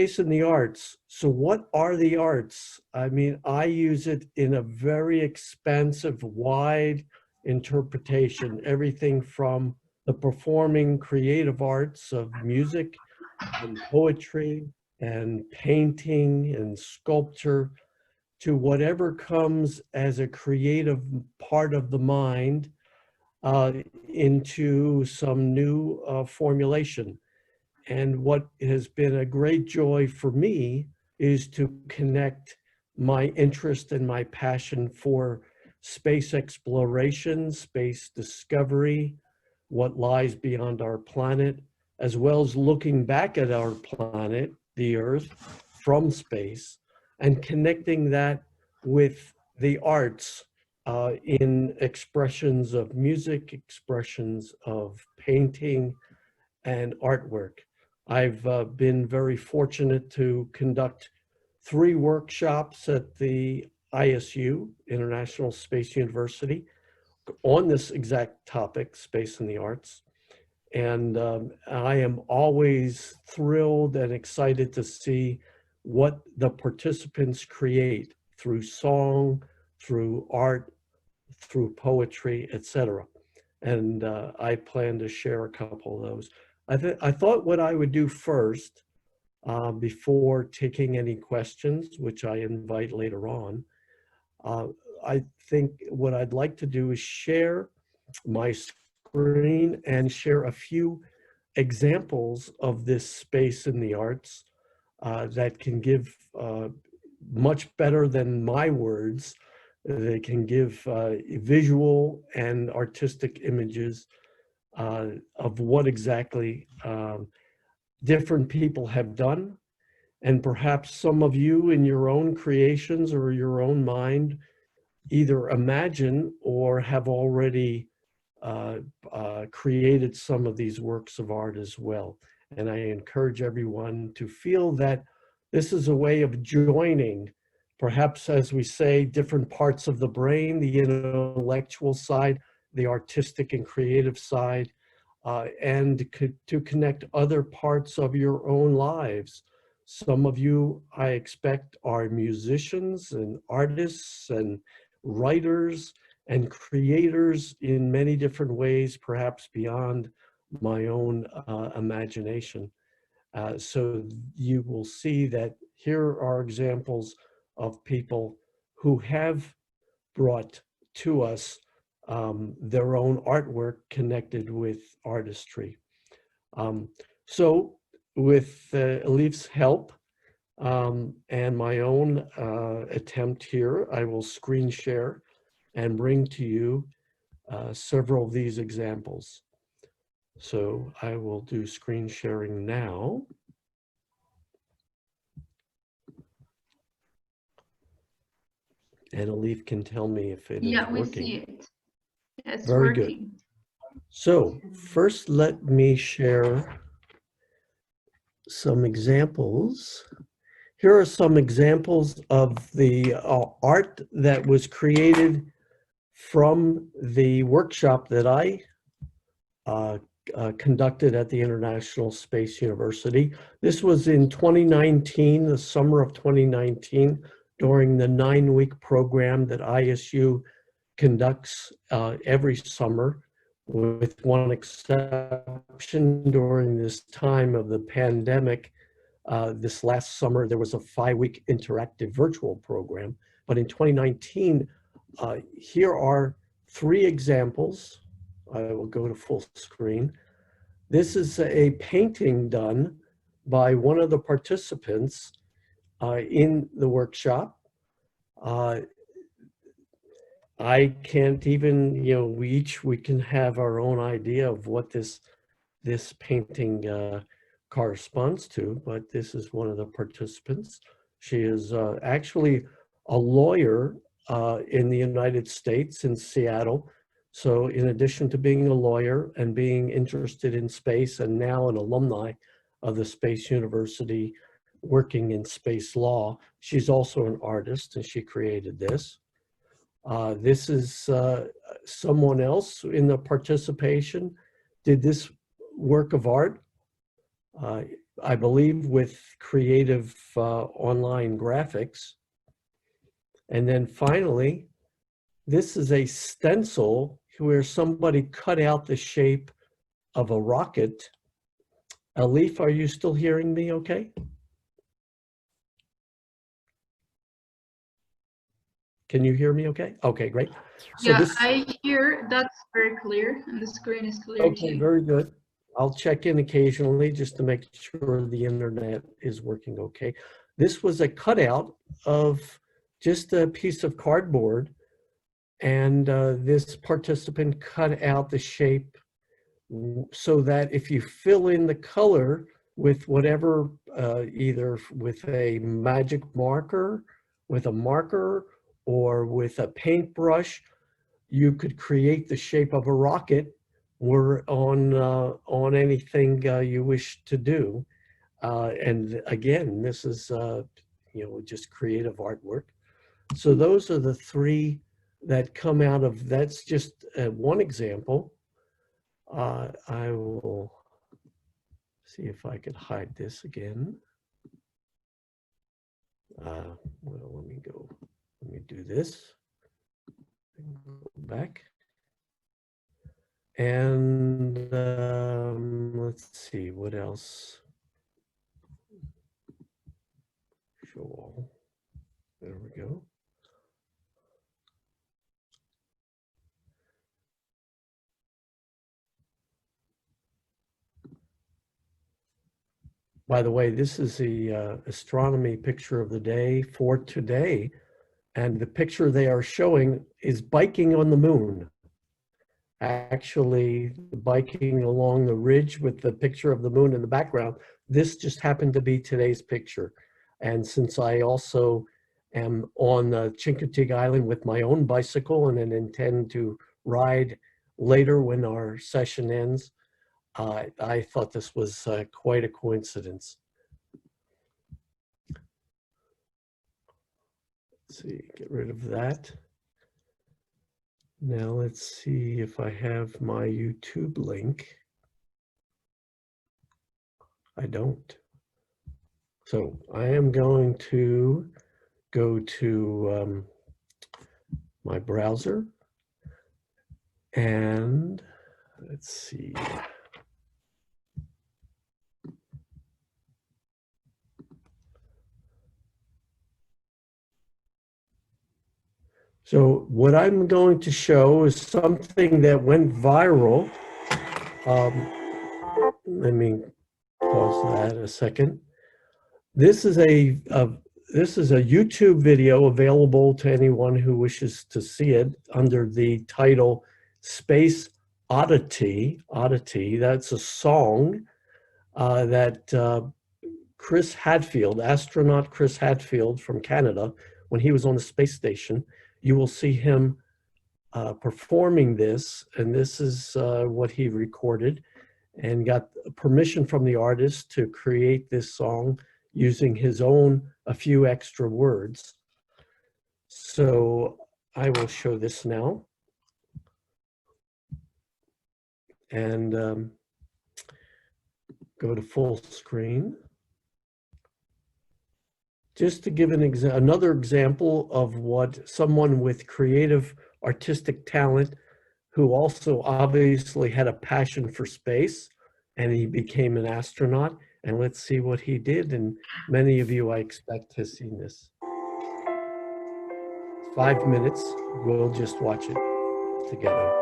in the arts. So what are the arts? I mean, I use it in a very expansive, wide interpretation, everything from the performing creative arts of music and poetry and painting and sculpture to whatever comes as a creative part of the mind uh, into some new formulation. And what has been a great joy for me is to connect my interest and my passion for space exploration, space discovery, what lies beyond our planet, as well as looking back at our planet, the Earth, from space, and connecting that with the arts in expressions of music, expressions of painting, and artwork. I've been very fortunate to conduct 3 workshops at the ISU, International Space University, on this exact topic, space and the arts. And I am always thrilled and excited to see what the participants create through song, through art, through poetry, etc. And I plan to share a couple of those. I thought what I would do first, before taking any questions, which I invite later on, I think what I'd like to do is share my screen and share a few examples of this space in the arts that can give much better than my words. They can give visual and artistic images of what exactly different people have done. And perhaps some of you in your own creations or your own mind either imagine or have already created some of these works of art as well. And I encourage everyone to feel that this is a way of joining, perhaps, as we say, different parts of the brain, the intellectual side, the artistic and creative side, and to connect other parts of your own lives. Some of you, I expect, are musicians and artists and writers and creators in many different ways, perhaps beyond my own imagination. So you will see that here are examples of people who have brought to us their own artwork connected with artistry. So with Elif's help and my own attempt here, I will screen share and bring to you several of these examples. So I will do screen sharing now. And Elif can tell me if it is working. Yeah, we see it. It's Very working. good. So first, let me share some examples. Here are some examples of the art that was created from the workshop that I conducted at the International Space University. This was in 2019, the summer of 2019, during the 9-week program that ISU conducts every summer, with one exception during this time of the pandemic. This last summer, there was a 5-week interactive virtual program. But in 2019, here are 3 examples. I will go to full screen. This is a painting done by one of the participants in the workshop. I can't even, we can have our own idea of what this painting corresponds to, but this is one of the participants. She is actually a lawyer in the United States, in Seattle. So in addition to being a lawyer and being interested in space, and now an alumni of the Space University working in space law, she's also an artist, and she created this. This is someone else in the participation did this work of art. I believe with creative online graphics. And then finally, this is a stencil where somebody cut out the shape of a rocket. Elif, are you still hearing me okay? Can you hear me okay? Okay, great. So Yeah, I hear that's very clear, and the screen is clear okay, too. very good. I'll check in occasionally just to make sure the internet is working okay. This was a cutout of just a piece of cardboard, and this participant cut out the shape so that if you fill in the color with whatever, either with a magic marker, with a marker, or with a paintbrush, you could create the shape of a rocket or on anything you wish to do. And again, this is just creative artwork. So those are the three that come out of, that's just one example. I will see if I could hide this again. Well, let me do this. Go back. And let's see, what else? Show all. There we go. By the way, this is the astronomy picture of the day for today. And the picture they are showing is biking on the moon. Actually, biking along the ridge with the picture of the moon in the background. This just happened to be today's picture. And since I also am on Chincoteague Island with my own bicycle and then intend to ride later when our session ends, I thought this was quite a coincidence. Let's see, get rid of that. Now let's see if I have my YouTube link. I don't. So I am going to go to my browser and let's see. So what I'm going to show is something that went viral. Let me pause that a second. This is a YouTube video available to anyone who wishes to see it under the title Space Oddity. Oddity, that's a song that Chris Hadfield, astronaut Chris Hadfield from Canada, when he was on the space station, you will see him performing this, and this is what he recorded and got permission from the artist to create this song using his own a few extra words. So I will show this now. And go to full screen. Just to give another example of what someone with creative artistic talent who also obviously had a passion for space, and he became an astronaut. And let's see what he did. And many of you, I expect, has seen this. 5 minutes. We'll just watch it together.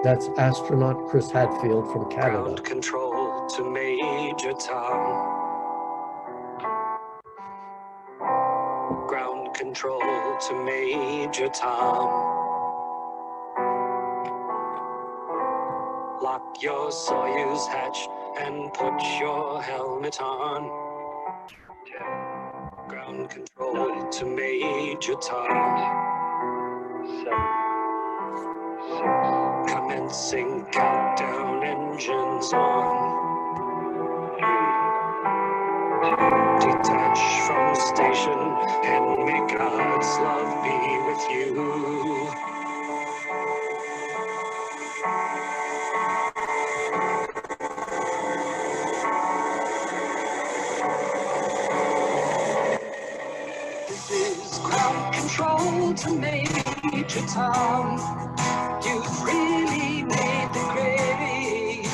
That's astronaut Chris Hadfield from Canada. Ground control to Major Tom. Ground control to Major Tom. Lock your Soyuz hatch and put your helmet on. Ground control to Major Tom. 7, 6, commencing countdown, engines on. 3, 2, detach from station, and may God's love be with you. This is ground control to Major Tom. You've really made the grade.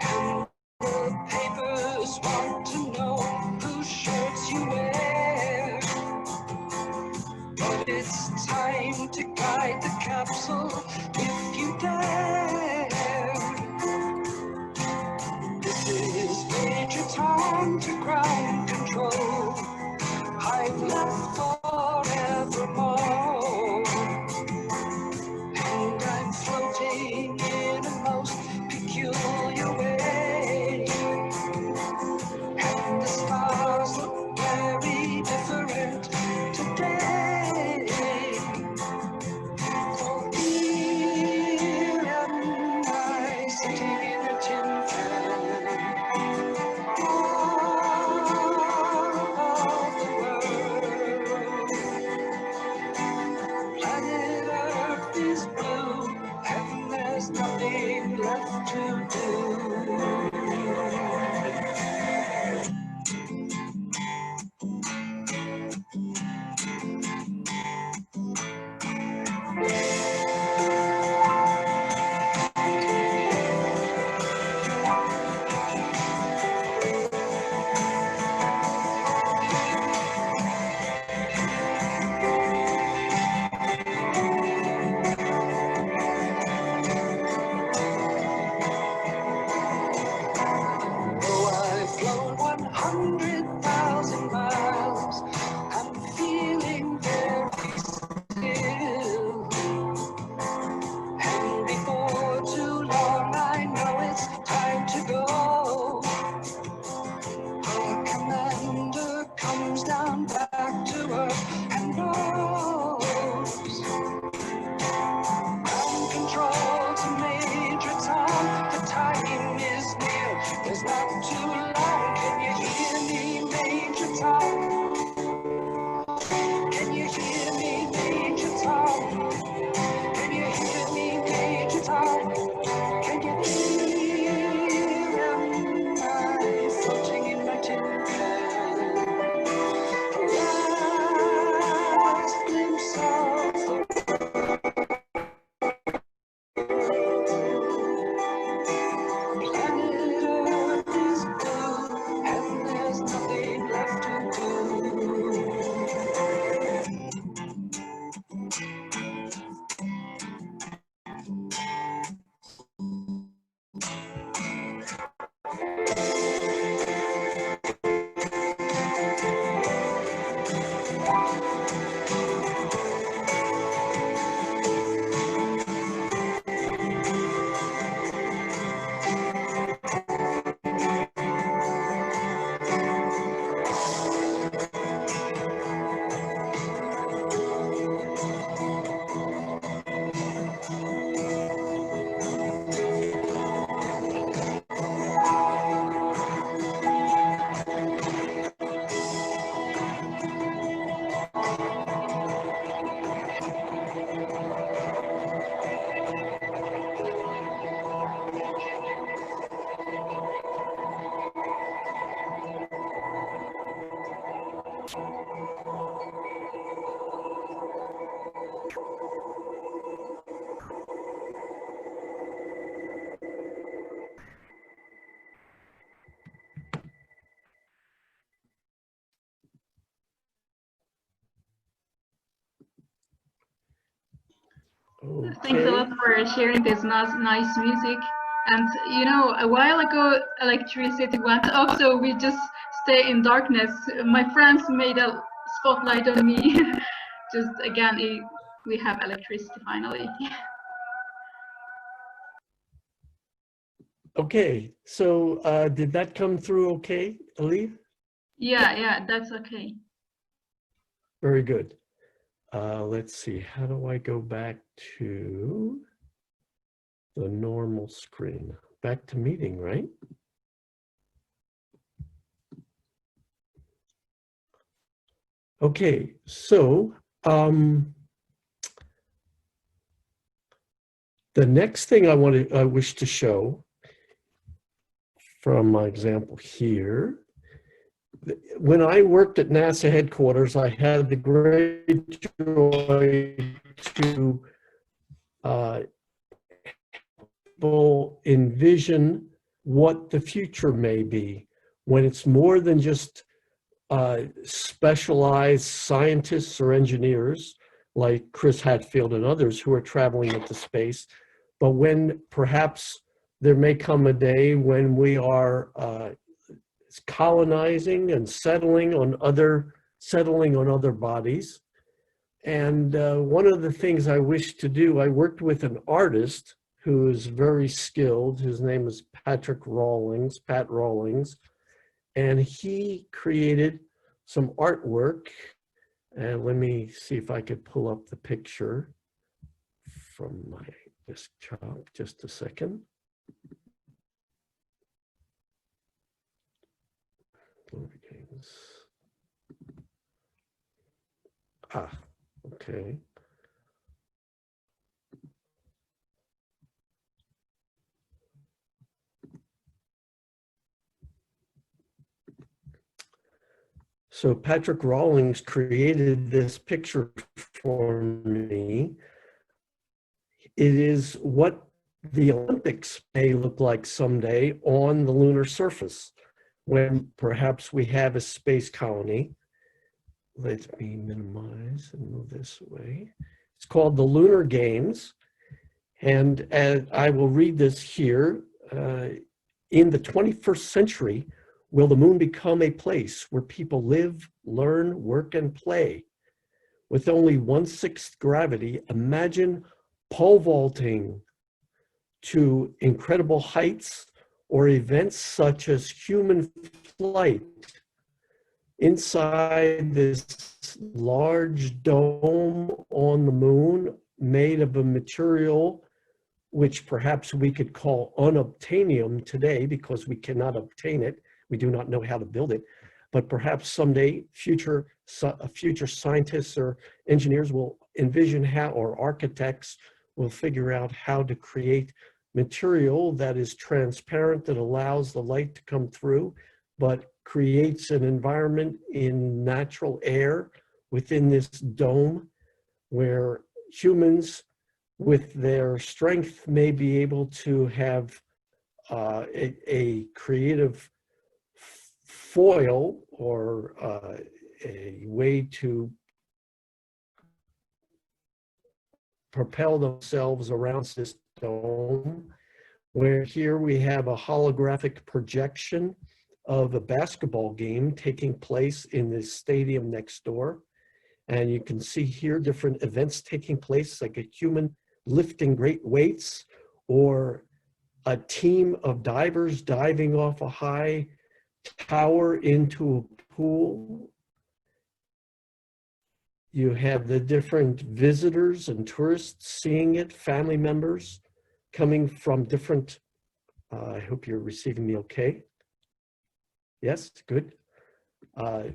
And the papers want to know whose shirts you wear. But it's time to guide the capsule if you dare. This is Major Tom to ground control. I'm left forevermore, and I'm floating in a most peculiar way, and the stars look very different today. For here am I sitting in a tin can, planet Earth is blue, and there's nothing left to do. Oh, I've flown 100,000 miles. I'm feeling very still. And before too long, I know it's time to go. Our commander comes down back to Earth and knows. Ground control to Major Tom, the time is near. There's not too long. Can you hear me, Major Tom? Can you hear me, Major Tom? Can you hear me, Major Tom? Can you hear am I floating in my tin can? Last glimpse of the planet Earth is blue, and there's nothing left to do. Thanks a lot for sharing this nice music. And you know, a while ago, electricity went off, so we just stay in darkness. My friends made a spotlight on me. Just again, we have electricity finally. Okay, so did that come through okay, Elif? Yeah, that's okay. Very good. Let's see, how do I go back to the normal screen? Back to meeting, right? Okay, so the next thing I wish to show from my example here, when I worked at NASA headquarters, I had the great joy to envision what the future may be when it's more than just specialized scientists or engineers like Chris Hadfield and others who are traveling into space, but when perhaps there may come a day when we are colonizing and settling on other bodies. And one of the things I wish to do, I worked with an artist who is very skilled. His name is Pat Rawlings, and he created some artwork. And let me see if I could pull up the picture from my desktop, just a second. Okay. So Patrick Rawlings created this picture for me. It is what the Olympics may look like someday on the lunar surface, when perhaps we have a space colony. Let me minimize and move this away. It's called the Lunar Games. And I will read this here. In the 21st century, will the moon become a place where people live, learn, work, and play? With only 1/6 gravity, imagine pole vaulting to incredible heights, or events such as human flight inside this large dome on the moon made of a material which perhaps we could call unobtainium today because we cannot obtain it. We do not know how to build it. But perhaps someday future scientists or engineers will envision how, or architects will figure out how to create material that is transparent, that allows the light to come through, but creates an environment in natural air within this dome where humans with their strength may be able to have a creative foil or a way to propel themselves around this dome, where here we have a holographic projection of a basketball game taking place in this stadium next door. And you can see here different events taking place, like a human lifting great weights, or a team of divers diving off a high tower into a pool. You have the different visitors and tourists seeing it, family members coming from different, I hope you're receiving me okay. Yes, good.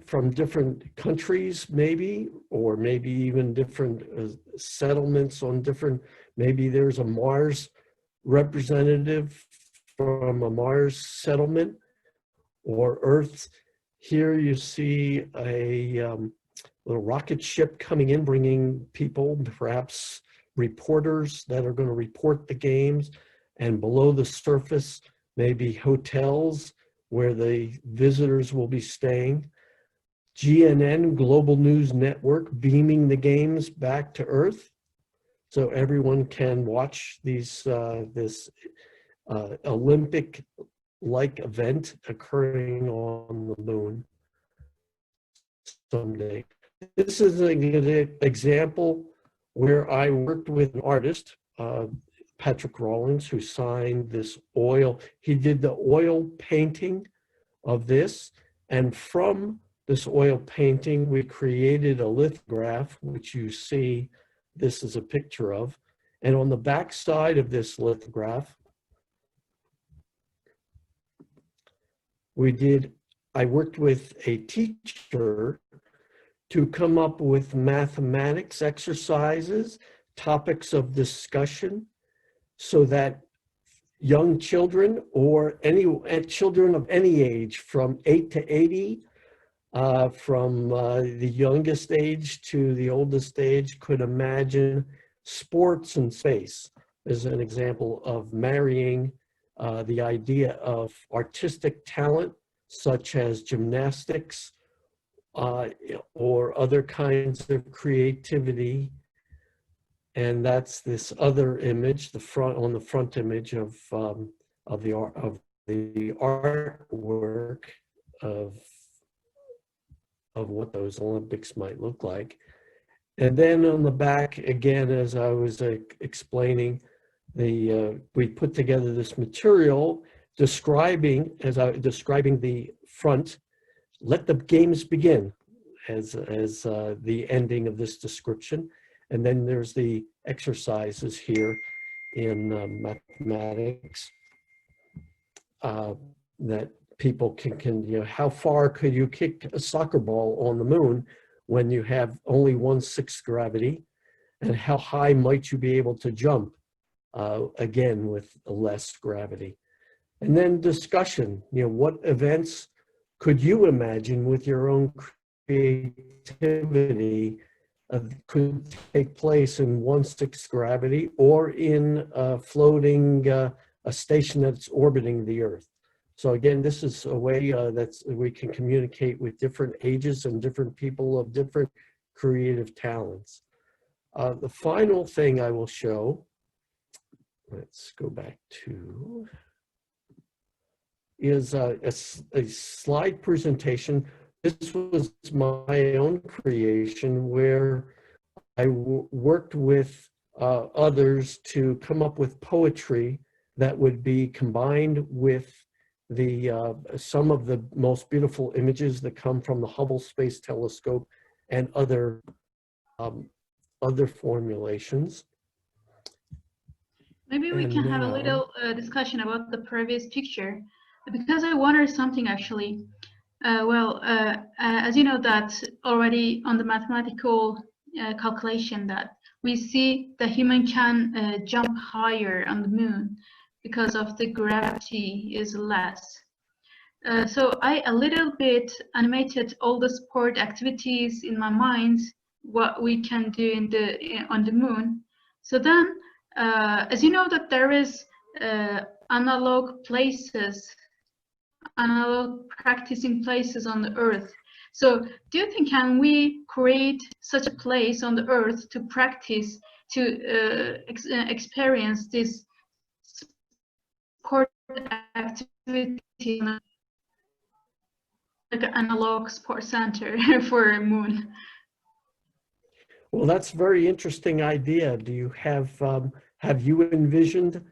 From different countries maybe, or maybe even different settlements on different, maybe there's a Mars representative from a Mars settlement, or Earth. Here you see a little rocket ship coming in, bringing people, perhaps reporters that are going to report the games, and below the surface, maybe hotels where the visitors will be staying. GNN, Global News Network, beaming the games back to Earth, so everyone can watch these this Olympic-like event occurring on the moon someday. This is an example where I worked with an artist, Patrick Rawlings, who signed this oil. He did the oil painting of this, and from this oil painting, we created a lithograph, which you see, this is a picture of. And on the back side of this lithograph, I worked with a teacher to come up with mathematics exercises, topics of discussion, so that young children or children of any age from 8 to 80, from the youngest age to the oldest age, could imagine sports in space as an example of marrying the idea of artistic talent, such as gymnastics or other kinds of creativity. And that's this other image, the front image of the artwork of what those Olympics might look like. And then on the back, again, as I was explaining, we put together this material describing the front. Let the games begin as the ending of this description. And then there's the exercises here in mathematics that people can, how far could you kick a soccer ball on the moon when you have only 1/6 gravity? And how high might you be able to jump, again, with less gravity? And then discussion, what events could you imagine with your own creativity could take place in 1/6 gravity or in floating a station that's orbiting the Earth? So again, this is a way that we can communicate with different ages and different people of different creative talents. The final thing I will show, let's go back to, is a slide presentation. This was my own creation where I worked with others to come up with poetry that would be combined with some of the most beautiful images that come from the Hubble Space Telescope and other formulations. Maybe we can have a little discussion about the previous picture, because I wonder something actually. As you know, that already on the mathematical calculation that we see the human can jump higher on the moon because of the gravity is less. So I a little bit animated all the sport activities in my mind, what we can do on the moon. So then, as you know, that there is analog practicing places on the Earth. So do you think can we create such a place on the Earth to practice, to experience this sport activity, like an analog sport center for a moon? Well, that's a very interesting idea. Do you have you envisioned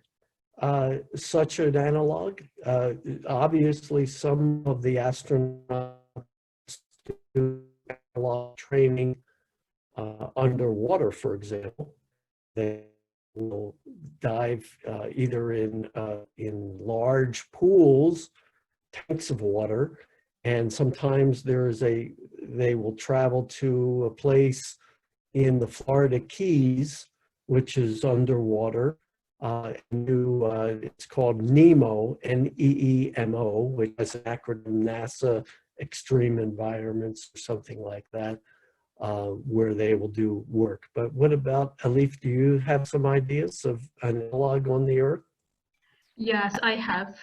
such an analog? Obviously, some of the astronauts do analog training underwater, for example. They will dive either in large pools, tanks of water, and sometimes they will travel to a place in the Florida Keys, which is underwater. It's called NEEMO, N-E-E-M-O, which is an acronym, NASA Extreme Environments or something like that, where they will do work. But what about, Elif, do you have some ideas of an analog on the Earth? Yes, I have.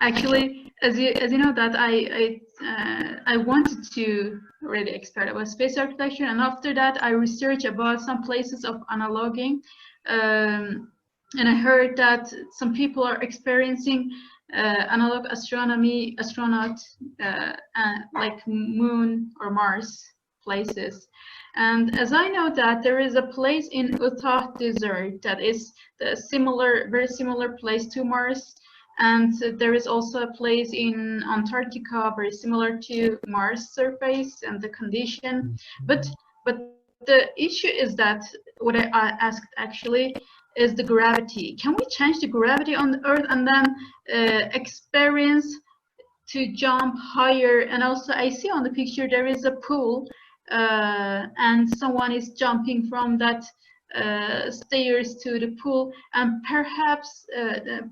Actually, as you know, that I wanted to really explore about space architecture, and after that I researched about some places of analoging, and I heard that some people are experiencing analog astronaut like Moon or Mars places. And as I know that there is a place in Utah Desert that is very similar place to Mars. And there is also a place in Antarctica very similar to Mars surface and the condition. But the issue is that what I asked actually is the gravity. Can we change the gravity on the Earth and then experience to jump higher? And also I see on the picture there is a pool and someone is jumping from that stairs to the pool, and perhaps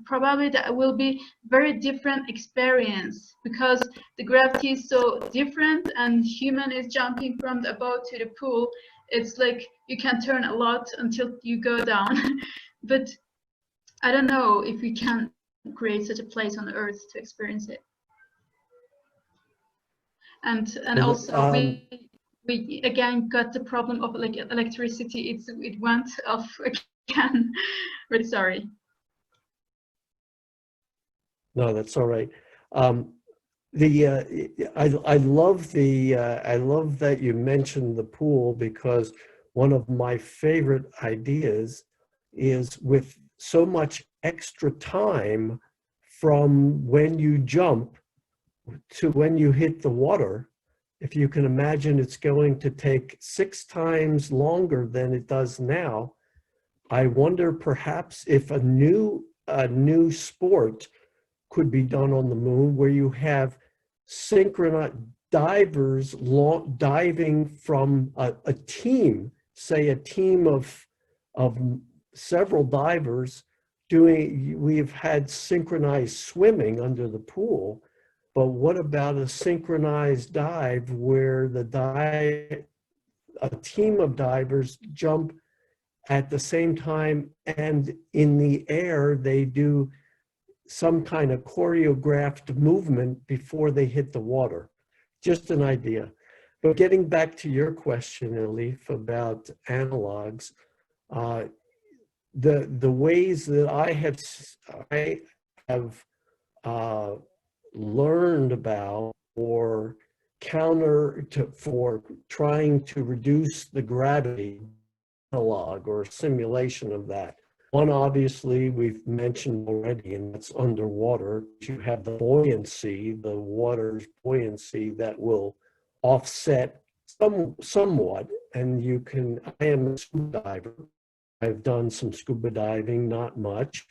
probably that will be very different experience because the gravity is so different, and human is jumping from the above to the pool. It's like you can turn a lot until you go down. But I don't know if we can create such a place on Earth to experience it. And Well, also we again got the problem of like electricity. It went off again. Really sorry. No, that's all right. I love I love that you mentioned the pool, because one of my favorite ideas is, with so much extra time from when you jump to when you hit the water, if you can imagine it's going to take 6 times longer than it does now. I wonder perhaps if a new sport could be done on the moon, where you have synchronized divers diving from a team, say a team of several divers doing. We've had synchronized swimming under the pool, but what about a synchronized dive where a team of divers jump at the same time, and in the air they do some kind of choreographed movement before they hit the water? Just an idea. But getting back to your question, Elif, about analogs, the ways that I have learned about, or for trying to reduce the gravity, analog or simulation of that. One, obviously, we've mentioned already, and that's underwater. You have the buoyancy, the water's buoyancy, that will offset somewhat. And I am a scuba diver. I've done some scuba diving, not much.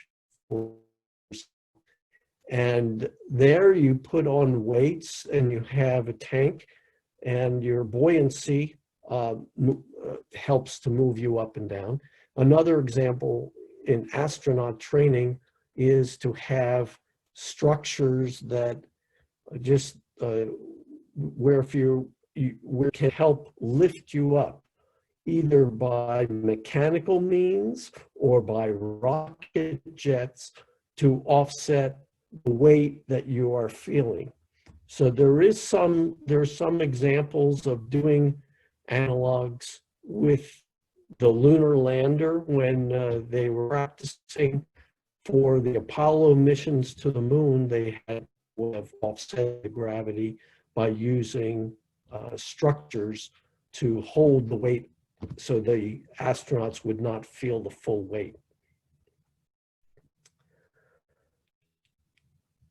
And there you put on weights and you have a tank, and your buoyancy helps to move you up and down. Another example in astronaut training is to have structures that just where can help lift you up, either by mechanical means or by rocket jets, to offset the weight that you are feeling. So there's some examples of doing analogs with the lunar lander when they were practicing for the Apollo missions to the moon. They had offset the gravity by using structures to hold the weight, so the astronauts would not feel the full weight.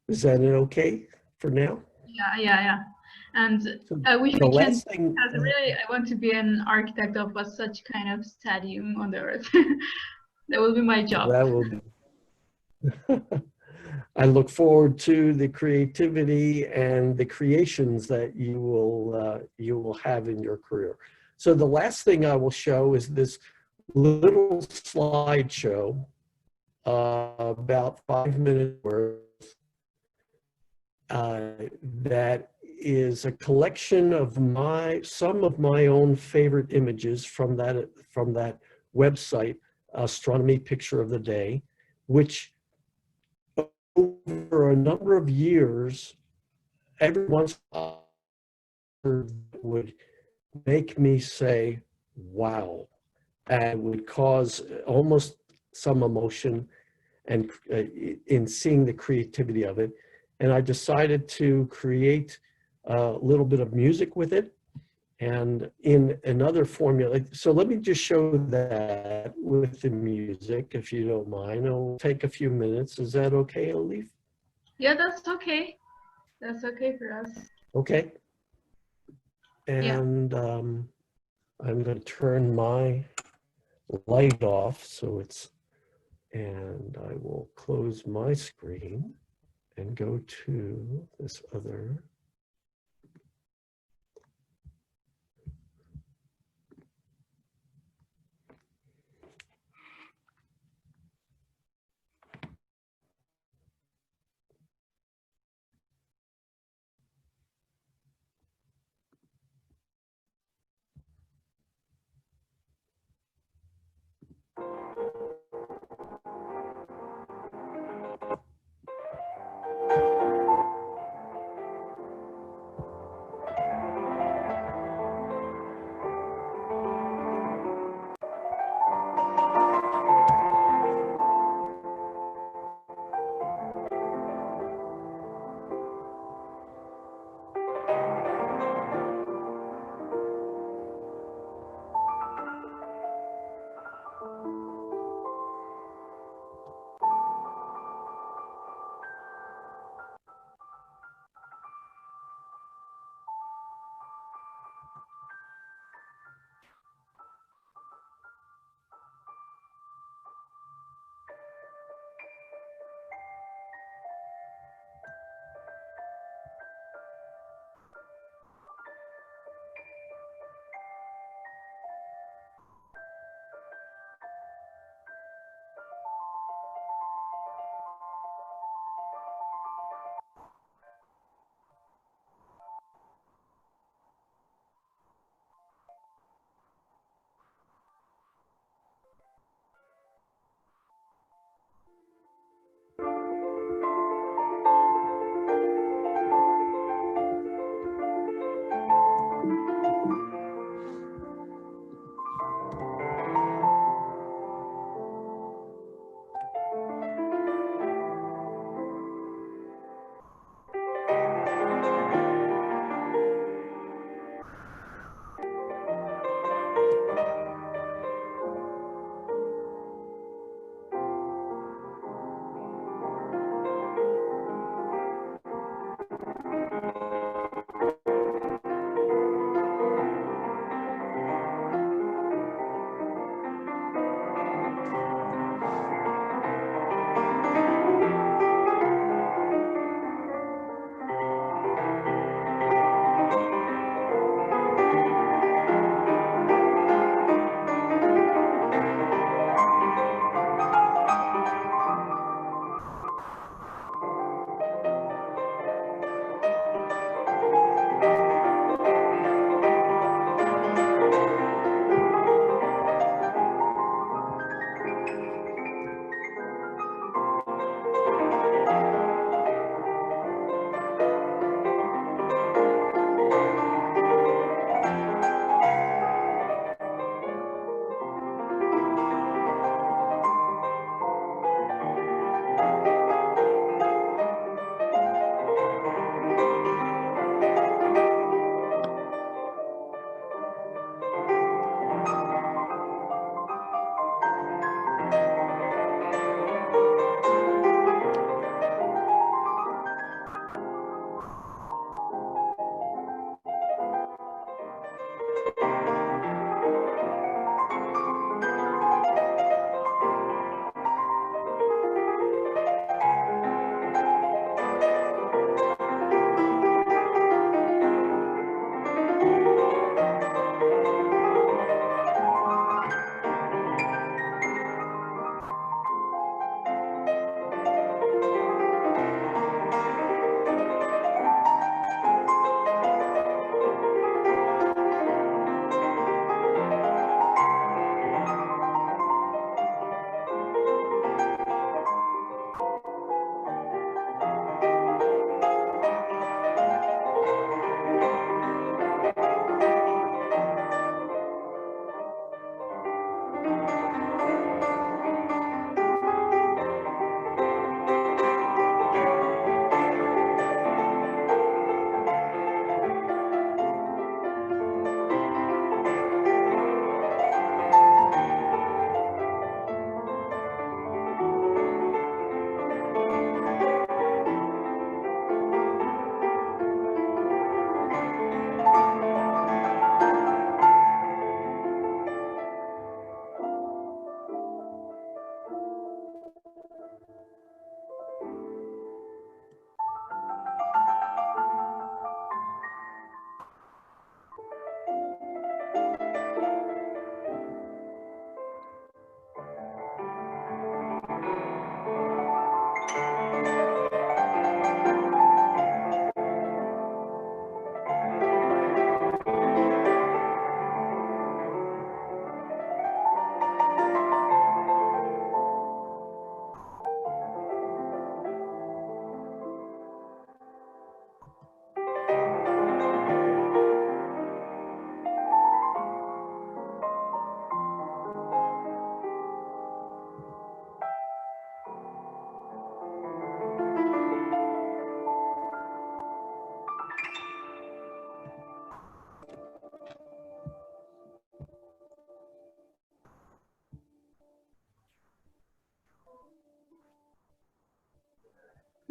Is that okay for now? Yeah. And I wish we can. Really, I want to be an architect of such kind of stadium on the Earth. That will be my job. That will be. I look forward to the creativity and the creations that you will have in your career. So the last thing I will show is this little slideshow, about 5 minutes worth, that is a collection of some of my own favorite images from that website, Astronomy Picture of the Day, which over a number of years, every once in a while, would make me say, wow, and would cause almost some emotion and in seeing the creativity of it. And I decided to create a little bit of music with it, and in another formula. So let me just show that with the music, if you don't mind. It'll take a few minutes. Is that okay, Elif? Yeah, that's okay. That's okay for us. Okay. And yeah. I'm going to turn my light off, and I will close my screen and go to this other.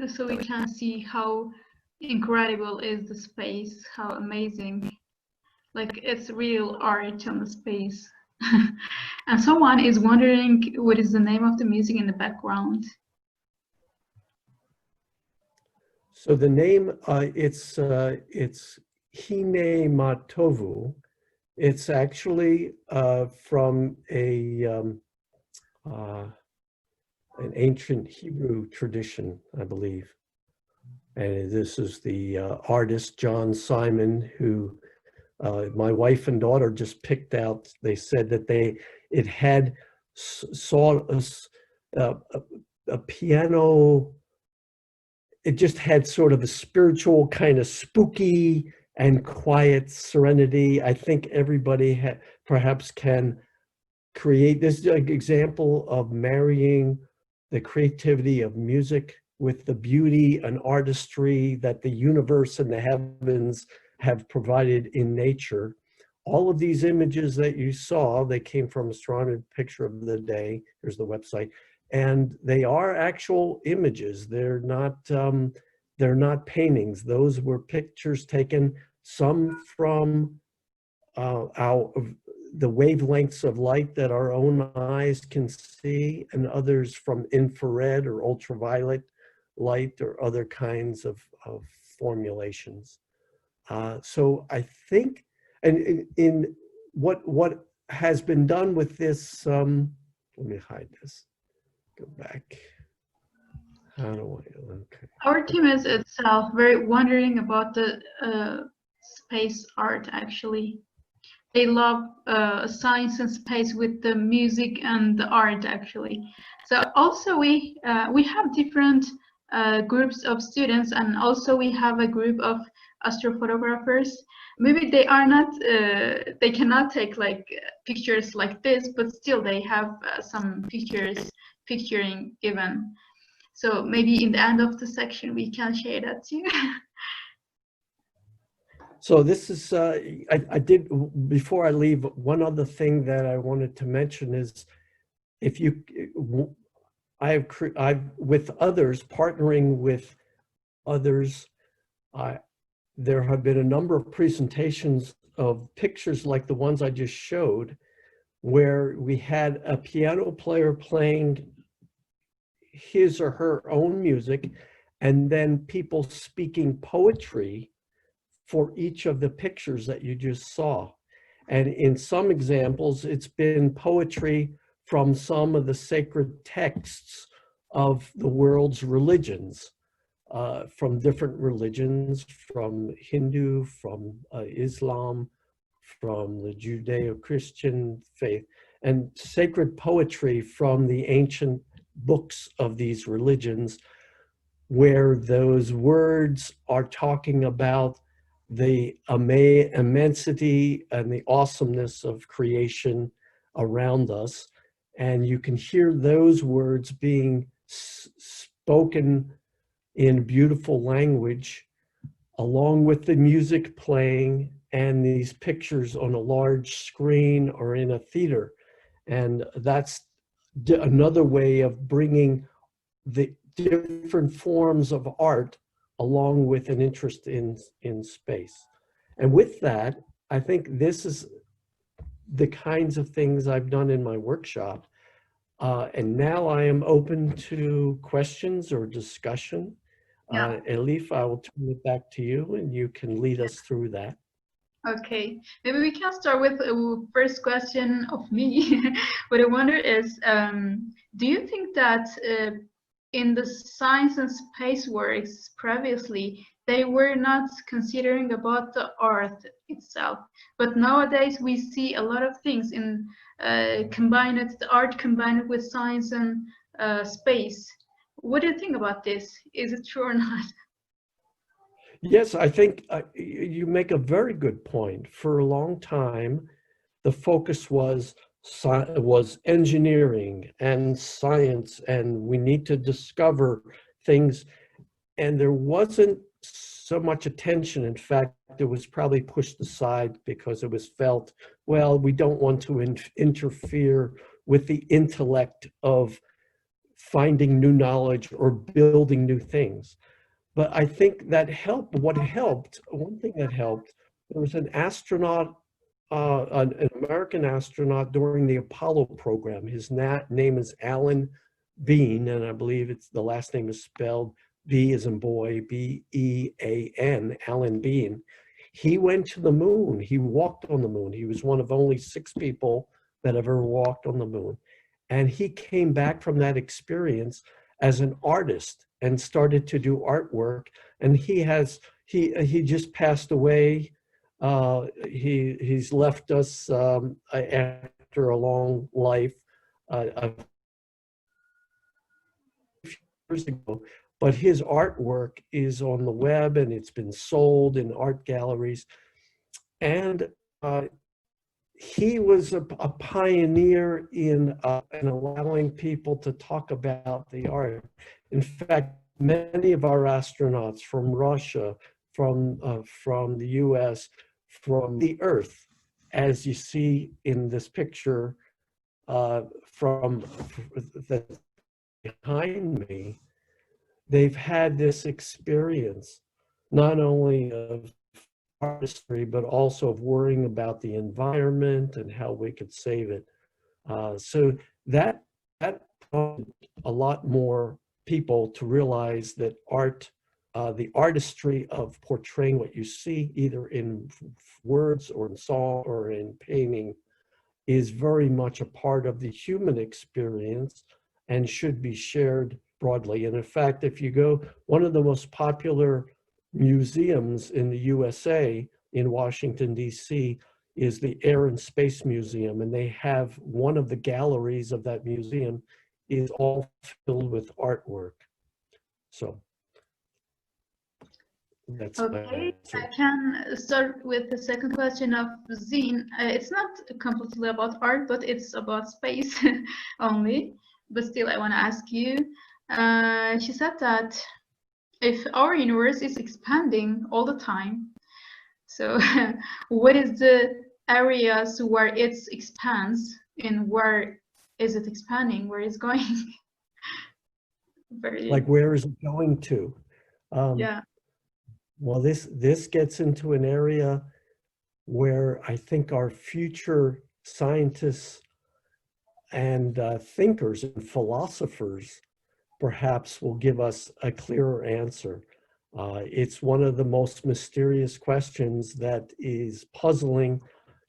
so we can see how incredible is the space, how amazing. Like it's real art on the space. And someone is wondering what is the name of the music in the background. So the name, it's Hine Matovu. It's actually from an ancient Hebrew tradition, I believe. And this is the artist, John Simon, who my wife and daughter just picked out. They said that it had saw a piano. It just had sort of a spiritual kind of spooky and quiet serenity. I think everybody perhaps can create this example of marrying the creativity of music with the beauty and artistry that the universe and the heavens have provided in nature. All of these images that you saw, they came from Astronomy Picture of the Day. Here's the website. And they are actual images. They're not paintings. Those were pictures taken, some from the wavelengths of light that our own eyes can see, and others from infrared or ultraviolet light or other kinds of formulations. So I think, and in what has been done with this, let me hide this, go back. How do I, okay. Our team is itself very wondering about the space art actually. They love science and space with the music and the art actually. So also we have different groups of students, and also we have a group of astrophotographers. Maybe they are not, they cannot take like pictures like this, but still they have some picturing given. So maybe in the end of the section we can share that too. So this is, I did, before I leave, one other thing that I wanted to mention is, if you, I've with others, partnering with others, there have been a number of presentations of pictures like the ones I just showed, where we had a piano player playing his or her own music, and then people speaking poetry for each of the pictures that you just saw. And in some examples, it's been poetry from some of the sacred texts of the world's religions, from different religions, from Hindu, from Islam, from the Judeo-Christian faith, and sacred poetry from the ancient books of these religions, where those words are talking about the immensity and the awesomeness of creation around us. And you can hear those words being spoken in beautiful language, along with the music playing and these pictures on a large screen or in a theater. And that's another way of bringing the different forms of art along with an interest in space. And with that, I think this is the kinds of things I've done in my workshop. And now I am open to questions or discussion. Yeah. Elif, I will turn it back to you and you can lead us through that. Okay, maybe we can start with the first question of me. What I wonder is, do you think that in the science and space works previously, they were not considering about the Earth itself, but nowadays we see a lot of things in the art combined with science and space. What do you think about this? Is it true or not? Yes, I think you make a very good point. For a long time, the focus was engineering and science, and we need to discover things. And there wasn't so much attention. In fact, it was probably pushed aside because it was felt, well, we don't want to interfere with the intellect of finding new knowledge or building new things. But I think that helped. What helped, one thing that helped, there was an astronaut, an American astronaut during the Apollo program. His name is Alan Bean, and I believe it's the last name is spelled B as in boy, B-E-A-N, Alan Bean. He went to the moon. He walked on the moon. He was one of only 6 people that ever walked on the moon. And he came back from that experience as an artist and started to do artwork. And he just passed away. He's left us after a long life a few years ago. But his artwork is on the web and it's been sold in art galleries. And he was a pioneer in allowing people to talk about the art. In fact, many of our astronauts from Russia, from the US, from the Earth, as you see in this picture from that's behind me, they've had this experience not only of artistry, but also of worrying about the environment and how we could save it. So that prompted a lot more people to realize that art, the artistry of portraying what you see, either in words or in song or in painting, is very much a part of the human experience and should be shared broadly. And in fact, if you go, one of the most popular museums in the USA in Washington, D.C. is the Air and Space Museum. And they have one of the galleries of that museum is all filled with artwork. So that's okay. I can start with the second question of Zine. It's not completely about art, but it's about space only. But still, I want to ask you. She said that if our universe is expanding all the time, so what is the areas where it expands and where is it expanding, where it's going? Like where is it going to? Yeah. Well, this gets into an area where I think our future scientists and thinkers and philosophers perhaps will give us a clearer answer. It's one of the most mysterious questions that is puzzling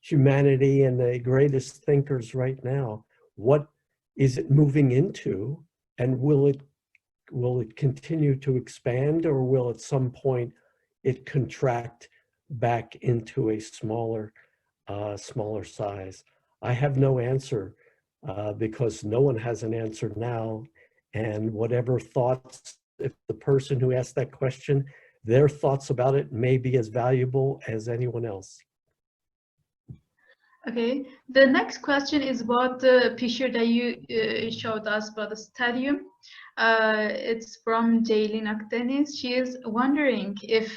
humanity and the greatest thinkers right now. What is it moving into, and will it continue to expand, or will at some point it contract back into a smaller size? I have no answer because no one has an answer now. And whatever thoughts, if the person who asked that question, their thoughts about it may be as valuable as anyone else. Okay, the next question is about the picture that you showed us about the stadium. It's from Jaylin Akdeniz. She is wondering if,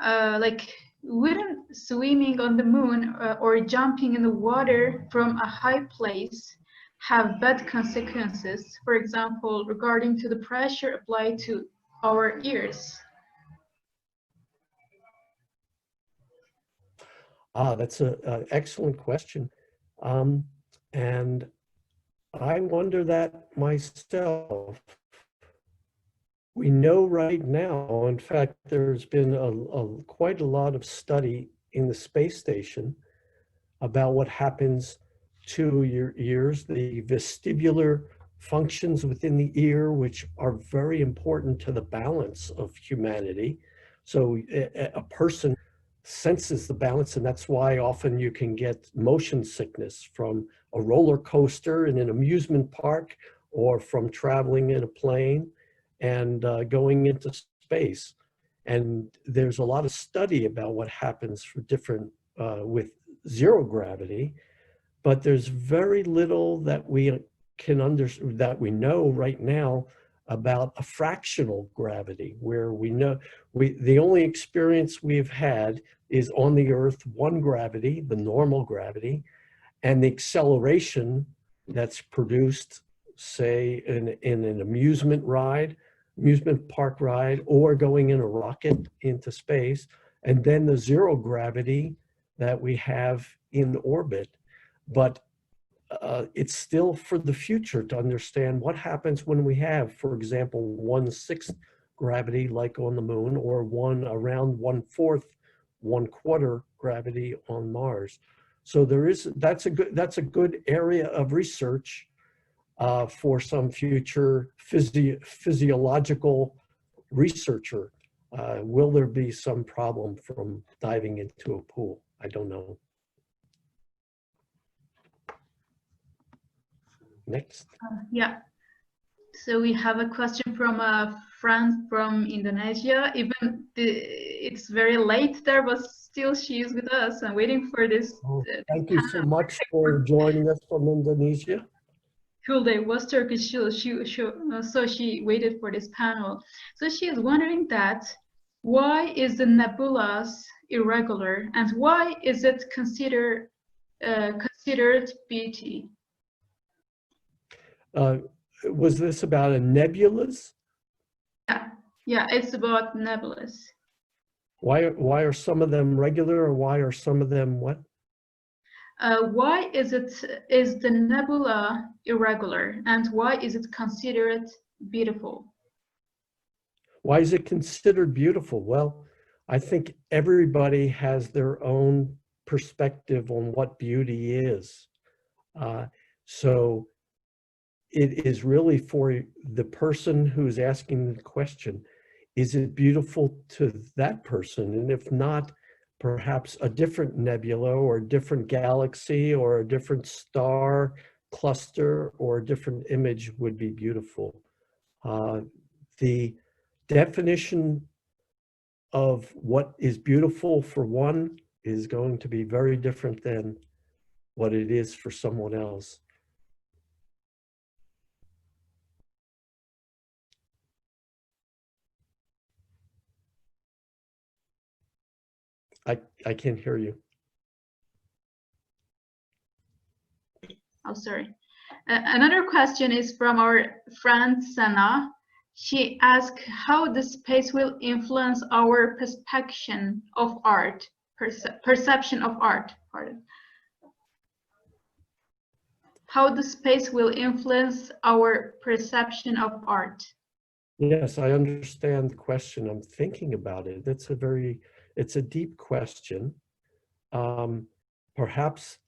like, wouldn't swimming on the moon or jumping in the water from a high place have bad consequences, for example, regarding to the pressure applied to our ears? That's an excellent question. And I wonder that myself. We know right now, in fact, there's been quite a lot of study in the space station about what happens to your ears, the vestibular functions within the ear, which are very important to the balance of humanity. So a person senses the balance, and that's why often you can get motion sickness from a roller coaster in an amusement park or from traveling in a plane and going into space. And there's a lot of study about what happens for different with zero gravity, but there's very little that we can that we know right now about a fractional gravity, where we know the only experience we've had is on the Earth, one gravity, the normal gravity, and the acceleration that's produced say in an amusement park ride, or going in a rocket into space, and then the zero gravity that we have in orbit. But it's still for the future to understand what happens when we have, for example, 1/6 gravity like on the moon, or around 1/4, 1/4 gravity on Mars. So that's a good area of research for some future physiological researcher. Will there be some problem from diving into a pool? I don't know. Next. Yeah. So we have a question from a friend from Indonesia. Even it's very late there, but still she is with us and waiting for this. Thank you so much for joining us from Indonesia. Cool day was Turkish, so she waited for this panel. So she is wondering that why is the nebulae irregular, and why is it considered beauty? Was this about a nebulas? Yeah, it's about nebulas. Why are some of them regular, or why are some of them what? Why is the nebula irregular, and why is it considered beautiful? Why is it considered beautiful? Well, I think everybody has their own perspective on what beauty is. So it is really for the person who's asking the question, is it beautiful to that person? And if not, perhaps a different nebula or a different galaxy or a different star cluster or a different image would be beautiful. The definition of what is beautiful for one is going to be very different than what it is for someone else. I can't hear you. Oh, sorry. Another question is from our friend Sana. She asked how the space will influence our perception of art. Perception of art, pardon. How the space will influence our perception of art. Yes, I understand the question. I'm thinking about it. It's a deep question. Perhaps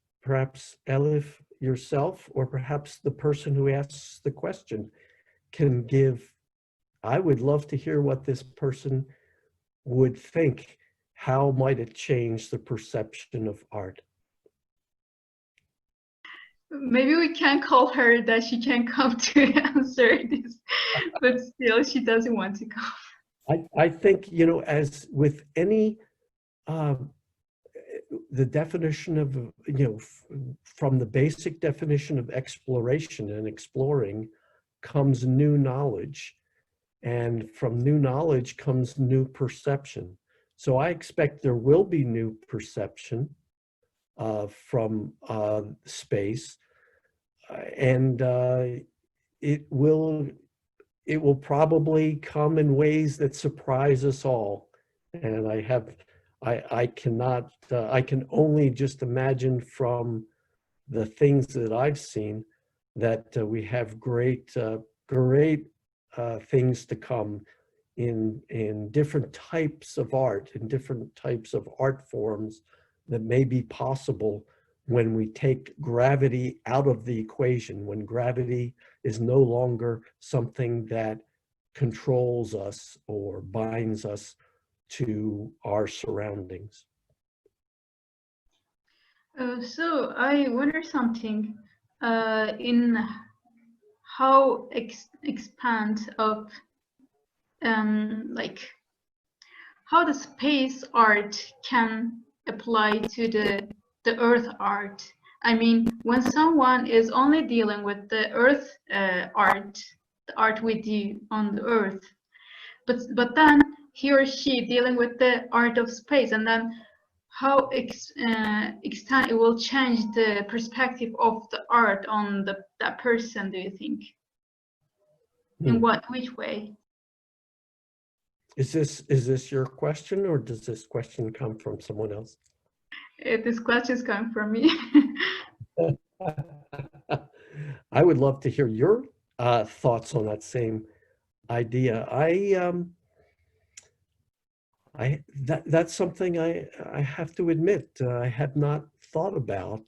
Elif, yourself, or perhaps the person who asks the question can give. I would love to hear what this person would think. How might it change the perception of art? Maybe we can call her that she can come to answer this, but still she doesn't want to come. I think, as with any, the definition of, from the basic definition of exploration and exploring comes new knowledge. And from new knowledge comes new perception. So I expect there will be new perception from space, and it will probably come in ways that surprise us all. And I can only just imagine from the things that I've seen that we have great things to come in different types of art, in different types of art forms that may be possible when we take gravity out of the equation, when gravity is no longer something that controls us or binds us to our surroundings. So I wonder something in how expand of like how the space art can apply to the earth art. I mean, when someone is only dealing with the earth art, the art we do on the earth, but then he or she dealing with the art of space, and then how extent it will change the perspective of the art on that person, do you think? In which way? Is this your question, or does this question come from someone else? This question is coming from me. I would love to hear your thoughts on that same idea. That's something I have to admit I had not thought about.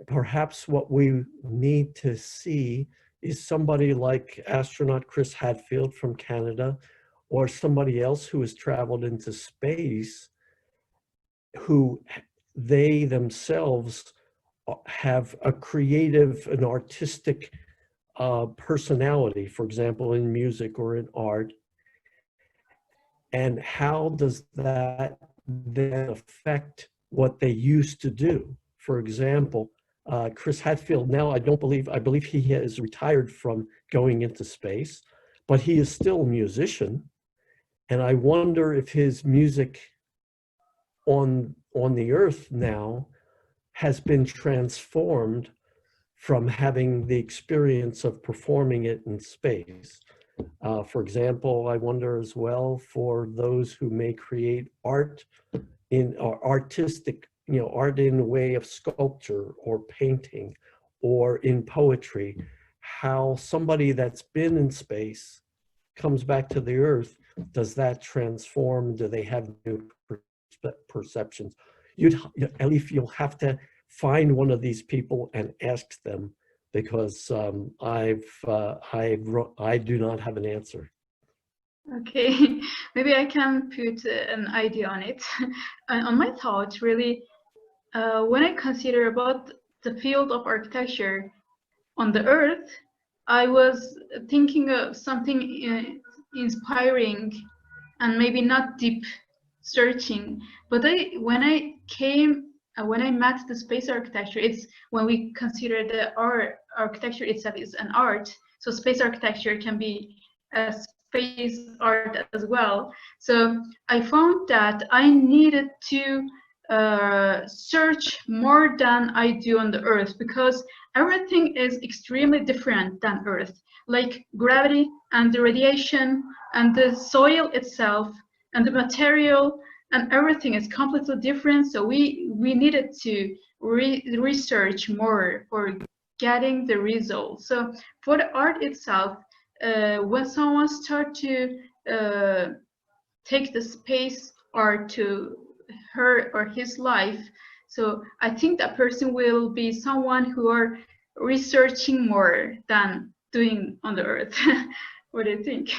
Perhaps what we need to see is somebody like astronaut Chris Hadfield from Canada, or somebody else who has traveled into space, who they themselves have a creative and artistic personality, for example, in music or in art. And how does that then affect what they used to do? For example, Chris Hadfield now, I believe he has retired from going into space, but he is still a musician. And I wonder if his music on the Earth now has been transformed from having the experience of performing it in space. For example, I wonder as well for those who may create art in artistic, art in a way of sculpture or painting or in poetry, how somebody that's been in space comes back to the Earth. Does that transform? Do they have new perceptions? Elif, you'll have to find one of these people and ask them, because I do not have an answer. Okay, maybe I can put an idea on it. On my thoughts, really, when I consider about the field of architecture on the Earth, I was thinking of something inspiring and maybe not deep searching. But when I met the space architecture, it's when we consider the art architecture itself is an art. So space architecture can be a space art as well. So I found that I needed to search more than I do on the Earth, because everything is extremely different than Earth, like gravity and the radiation and the soil itself and the material and everything is completely different. So we needed to research more for getting the results. So for the art itself, when someone starts to take the space art to her or his life, so I think that person will be someone who are researching more than doing on the Earth. What do you think?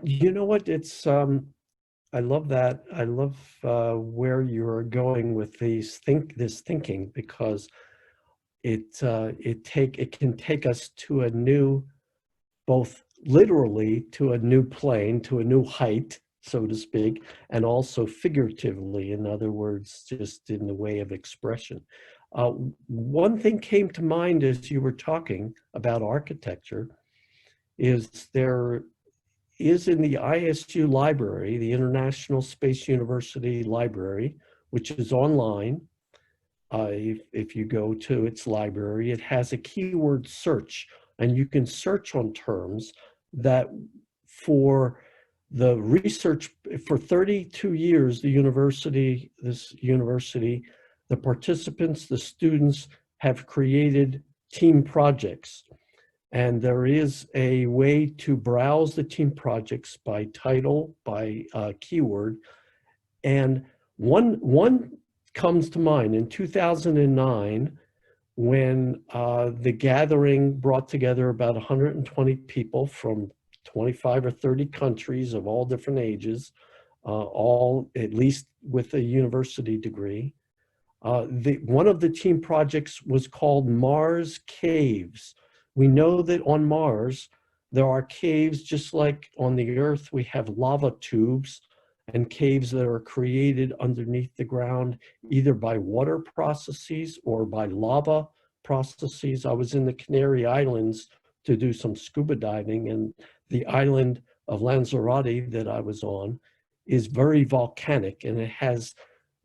You know what? I love that. I love where you're going with this thinking, because it can take us to a new, both literally to a new plane, to a new height, so to speak, and also figuratively, in other words, just in the way of expression. One thing came to mind as you were talking about architecture is there is in the ISU library, the International Space University Library, which is online. If you go to its library, it has a keyword search, and you can search on terms that for the research for 32 years, this university, the participants, the students have created team projects. And there is a way to browse the team projects by title, by keyword. And one comes to mind in 2009, when the gathering brought together about 120 people from 25 or 30 countries of all different ages, all at least with a university degree. One of the team projects was called Mars Caves. We know that on Mars, there are caves just like on the Earth. We have lava tubes and caves that are created underneath the ground, either by water processes or by lava processes. I was in the Canary Islands to do some scuba diving, and the island of Lanzarote that I was on is very volcanic, and it has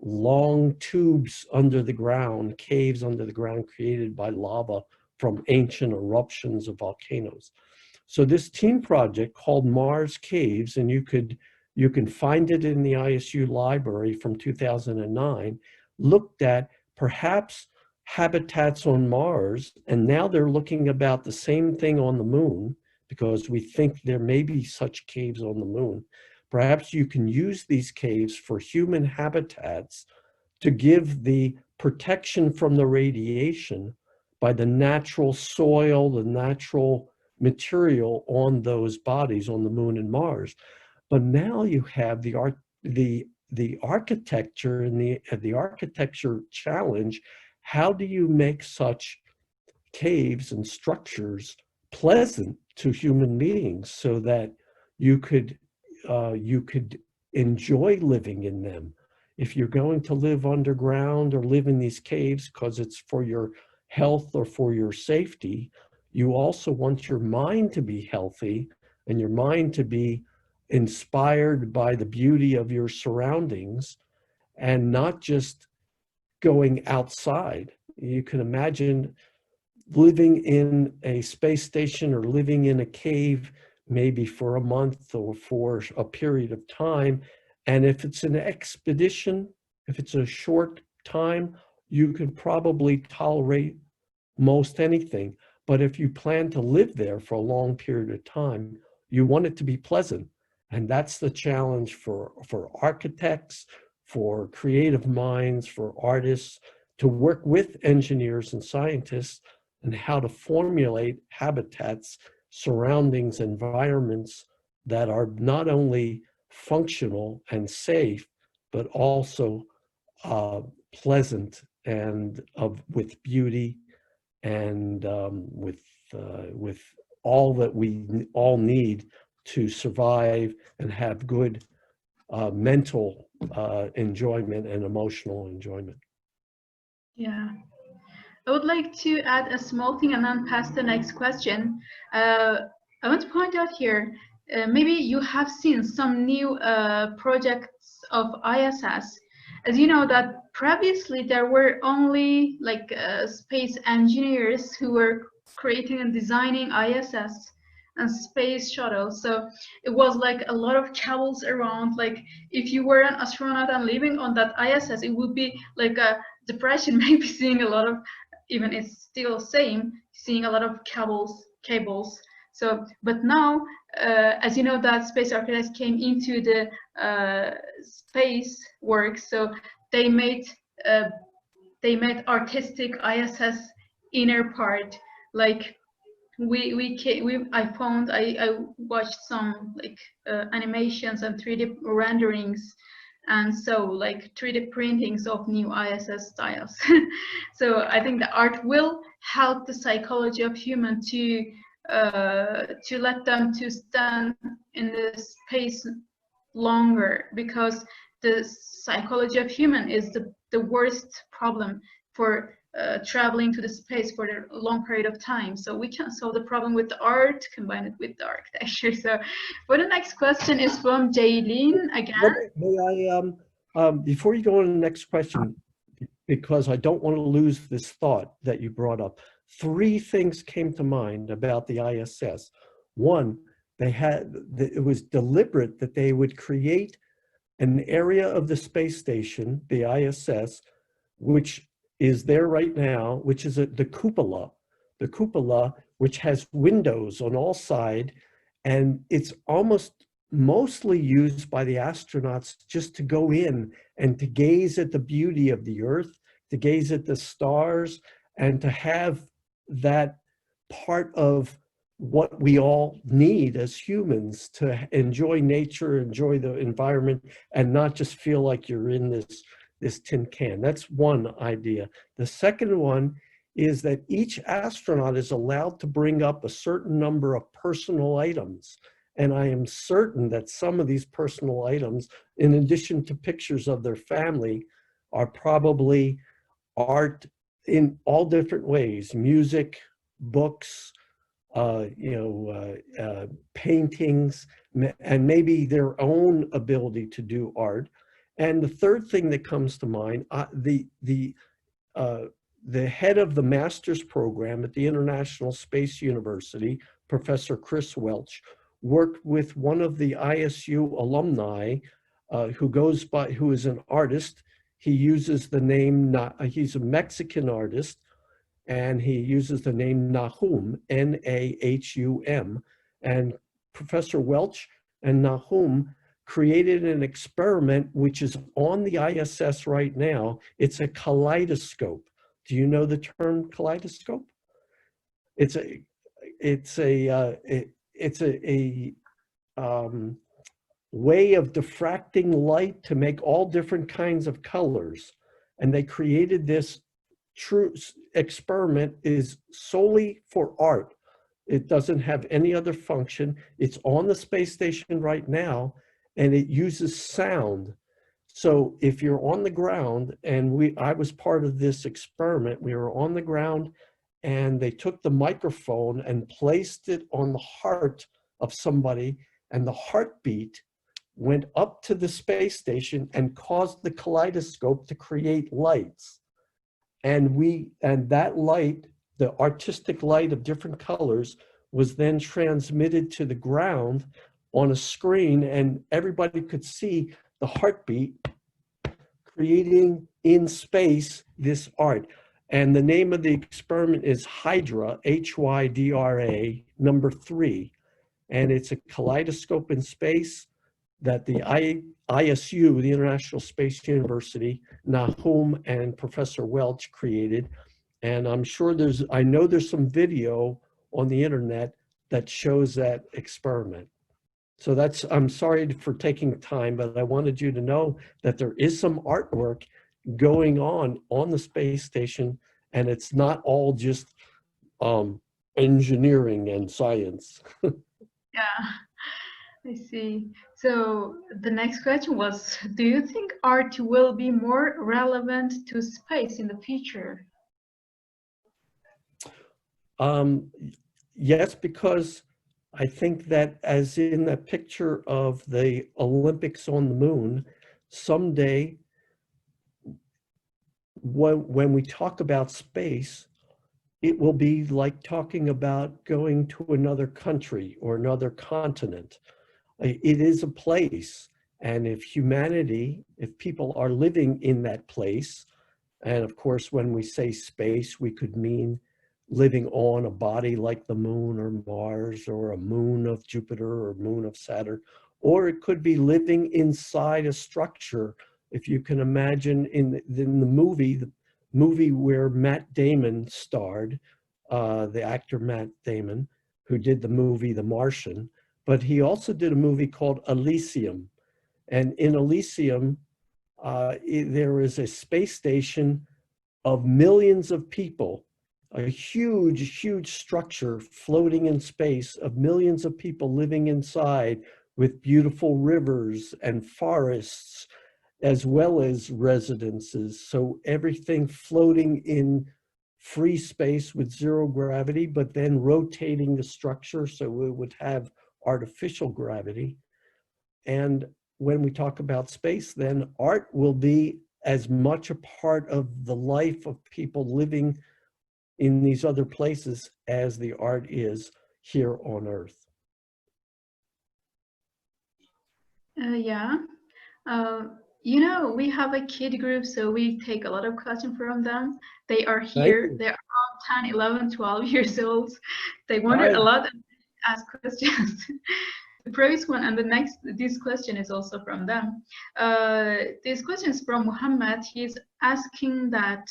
long tubes under the ground, caves under the ground created by lava from ancient eruptions of volcanoes. So this team project called Mars Caves, and you can find it in the ISU library from 2009, looked at perhaps habitats on Mars, and now they're looking about the same thing on the moon, because we think there may be such caves on the moon. Perhaps you can use these caves for human habitats to give the protection from the radiation by the natural soil, the natural material on those bodies on the moon and Mars. But now you have the architecture and the architecture challenge. How do you make such caves and structures pleasant to human beings so that you could enjoy living in them? If you're going to live underground or live in these caves because it's for your health or for your safety, you also want your mind to be healthy and your mind to be inspired by the beauty of your surroundings and not just going outside. You can imagine living in a space station or living in a cave, maybe for a month or for a period of time. And if it's an expedition, if it's a short time, you could probably tolerate most anything. But if you plan to live there for a long period of time, you want it to be pleasant. And that's the challenge for architects, for creative minds, for artists, to work with engineers and scientists and how to formulate habitats, surroundings, environments that are not only functional and safe, but also pleasant and with beauty and with all that we all need to survive and have good mental enjoyment and emotional enjoyment. Yeah. I would like to add a small thing and then pass the next question. I want to point out here, maybe you have seen some new projects of ISS. As you know that previously there were only like space engineers who were creating and designing ISS and space shuttles. So it was like a lot of cables around. Like if you were an astronaut and living on that ISS, it would be like a depression, maybe seeing a lot of, even it's still same, seeing a lot of cables. So, but now, as you know, that space architects came into the space work, so they made artistic ISS inner part. Like I watched some like animations and 3D renderings, and so like 3D printings of new ISS styles. So I think the art will help the psychology of human to let them to stand in the space longer, because the psychology of human is the worst problem for traveling to the space for a long period of time. So we can solve the problem with the art, combine it with the architecture. So for the next question is from Jaylene again. May I, before you go on to the next question, because I don't want to lose this thought that you brought up, 3 things came to mind about the ISS. One, it was deliberate that they would create an area of the space station, the ISS, which is there right now, which is the cupola, which has windows on all sides, and it's mostly used by the astronauts just to go in and to gaze at the beauty of the Earth, to gaze at the stars, and to have that part of what we all need as humans to enjoy nature, enjoy the environment, and not just feel like you're in this tin can. That's one idea. The second one is that each astronaut is allowed to bring up a certain number of personal items. And I am certain that some of these personal items, in addition to pictures of their family, are probably art in all different ways: music, books, paintings, and maybe their own ability to do art. And the third thing that comes to mind, the head of the master's program at the International Space University, Professor Chris Welch, worked with one of the ISU alumni who is an artist. He uses the name, he's a Mexican artist, and he uses the name Nahum, Nahum. And Professor Welch and Nahum created an experiment which is on the ISS right now. It's a kaleidoscope. Do you know the term kaleidoscope? It's a way of diffracting light to make all different kinds of colors. And they created this true experiment is solely for art. It doesn't have any other function. It's on the space station right now, and it uses sound. So if you're on the ground, and I was part of this experiment, we were on the ground and they took the microphone and placed it on the heart of somebody, and the heartbeat went up to the space station and caused the kaleidoscope to create lights. And that light, the artistic light of different colors, was then transmitted to the ground on a screen, and everybody could see the heartbeat creating in space this art. And the name of the experiment is Hydra, Hydra, number 3. And it's a kaleidoscope in space that the ISU, the International Space University, Nahum and Professor Welch created. And I'm sure I know there's some video on the internet that shows that experiment. So I'm sorry for taking time, but I wanted you to know that there is some artwork going on the space station, and it's not all just engineering and science. Yeah, I see. So the next question was, do you think art will be more relevant to space in the future? Yes, because I think that, as in that picture of the Olympics on the moon, someday when we talk about space, it will be like talking about going to another country or another continent. It is a place. And if people are living in that place, and of course, when we say space, we could mean living on a body like the moon or Mars, or a moon of Jupiter or moon of Saturn, or it could be living inside a structure. If you can imagine in the movie where Matt Damon starred, the actor Matt Damon, who did the movie The Martian, but he also did a movie called Elysium. And in Elysium, there is a space station of millions of people, a huge, huge structure floating in space of millions of people living inside, with beautiful rivers and forests, as well as residences. So everything floating in free space with zero gravity, but then rotating the structure so it would have artificial gravity. And when we talk about space, then art will be as much a part of the life of people living in these other places as the art is here on Earth. Yeah. You know, we have a kid group, so we take a lot of questions from them. They are here. They're around 10, 11, 12 years old. They wonder a lot and ask questions. The previous one and this question is also from them. This question is from Muhammad. He's asking that,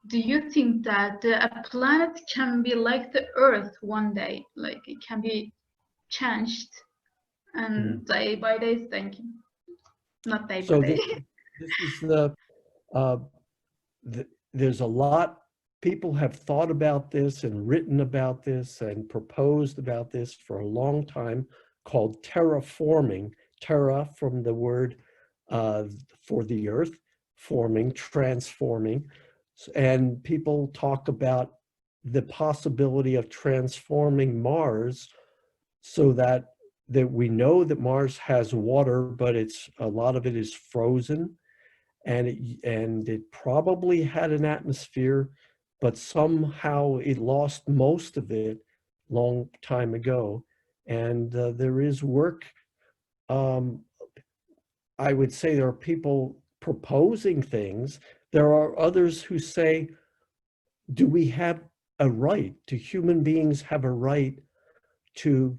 do you think that a planet can be like the Earth one day? Like it can be changed and day by day? Thank you. Not day by day. This is there's a lot, people have thought about this and written about this and proposed about this for a long time, called terraforming. Terra from the word for the earth, forming, transforming. And people talk about the possibility of transforming Mars so that we know that Mars has water, but a lot of it is frozen. and it probably had an atmosphere, but somehow it lost most of it long time ago. And there is work. I would say there are people proposing things. There are others who say, do we have a right? Do human beings have a right to,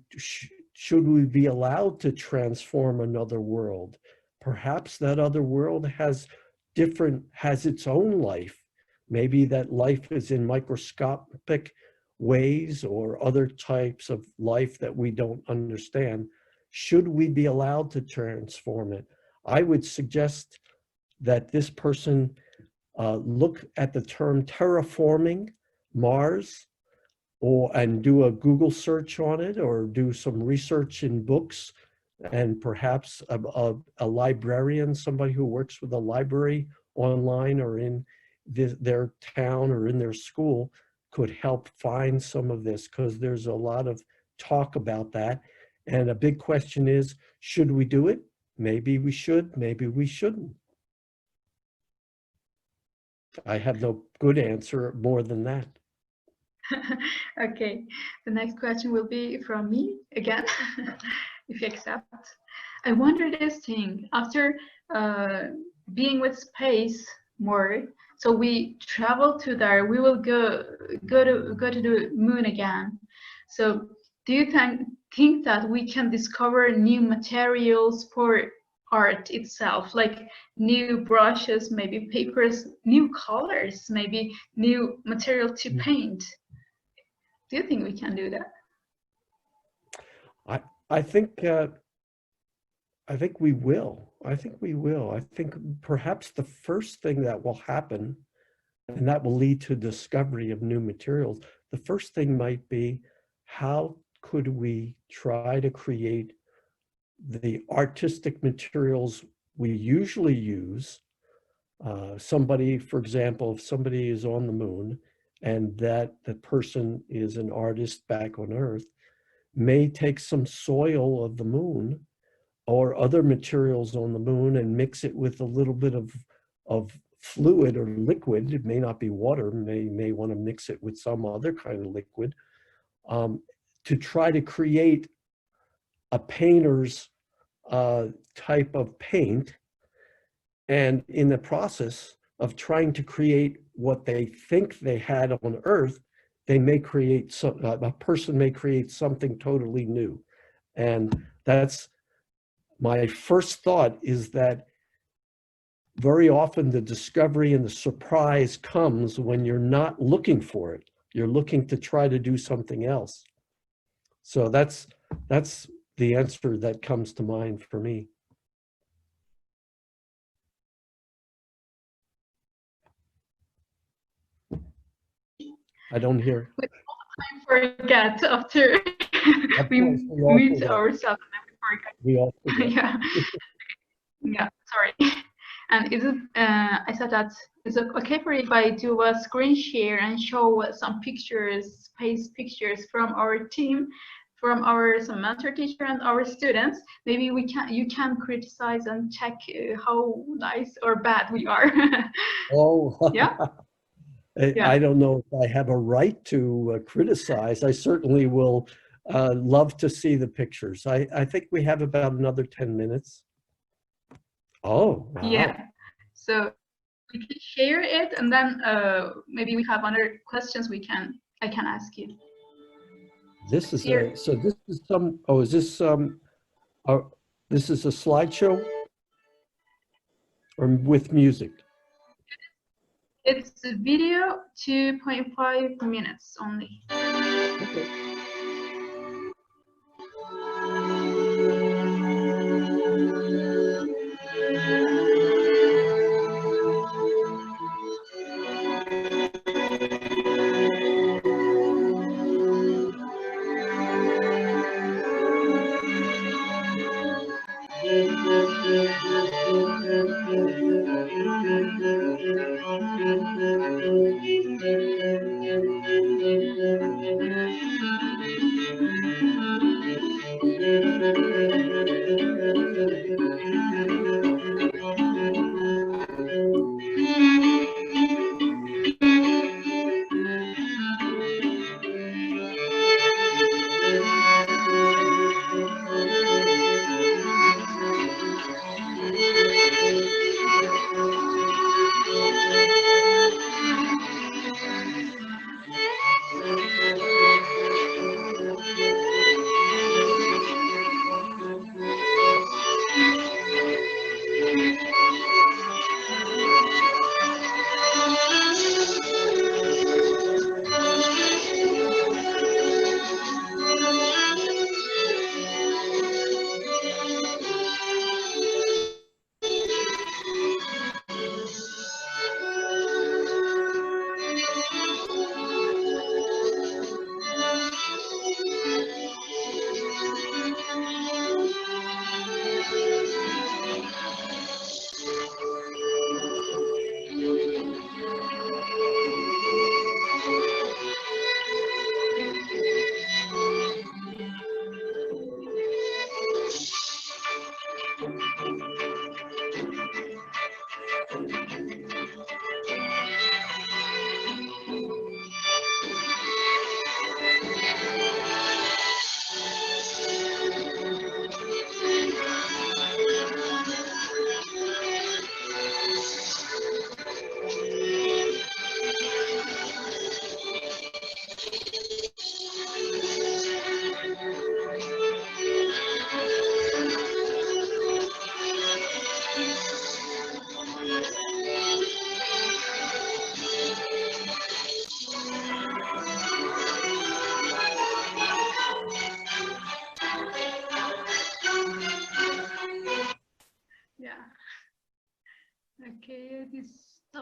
should we be allowed to transform another world? Perhaps that other world has its own life. Maybe that life is in microscopic ways or other types of life that we don't understand. Should we be allowed to transform it? I would suggest that this person look at the term terraforming Mars, and do a Google search on it, or do some research in books, and perhaps a librarian, somebody who works with a library online or in their town or in their school, could help find some of this, because there's a lot of talk about that. And a big question is, should we do it? Maybe we should, maybe we shouldn't. I have no good answer more than that. Okay, the next question will be from me again, if you accept. I wonder this thing, after being with space more, so we travel to there, we will go to the moon again. So do you think that we can discover new materials for art itself, like new brushes, maybe papers, new colors, maybe new material to paint? Do you think we can do that? I think we will. I think we will. I think perhaps the first thing that will happen, and that will lead to discovery of new materials, the first thing might be, how could we try to create the artistic materials we usually use? Somebody, for example, if somebody is on the moon and that the person is an artist back on Earth, may take some soil of the moon or other materials on the moon and mix it with a little bit of fluid or liquid. It may not be water, may want to mix it with some other kind of liquid, to try to create a painter's type of paint. And in the process of trying to create what they think they had on Earth, they may create a person may create something totally new. And that's my first thought, is that very often the discovery and the surprise comes when you're not looking for it. You're looking to try to do something else. So that's the answer that comes to mind for me. I don't hear. We forget after we mute ourselves. We all forget. Yeah. Yeah, sorry. And is it, I said that, is it okay for if I do a screen share and show some pictures, space pictures from our team, from some mentor teacher and our students? Maybe you can criticize and check how nice or bad we are. Oh, yeah. I don't know if I have a right to criticize. I certainly will love to see the pictures. I think we have about another 10 minutes. Oh, wow. Yeah. So we can share it, and then maybe we have other questions I can ask you. This is so this is some, oh, is this this is a slideshow or with music? It's a video, 2.5 minutes only. Okay.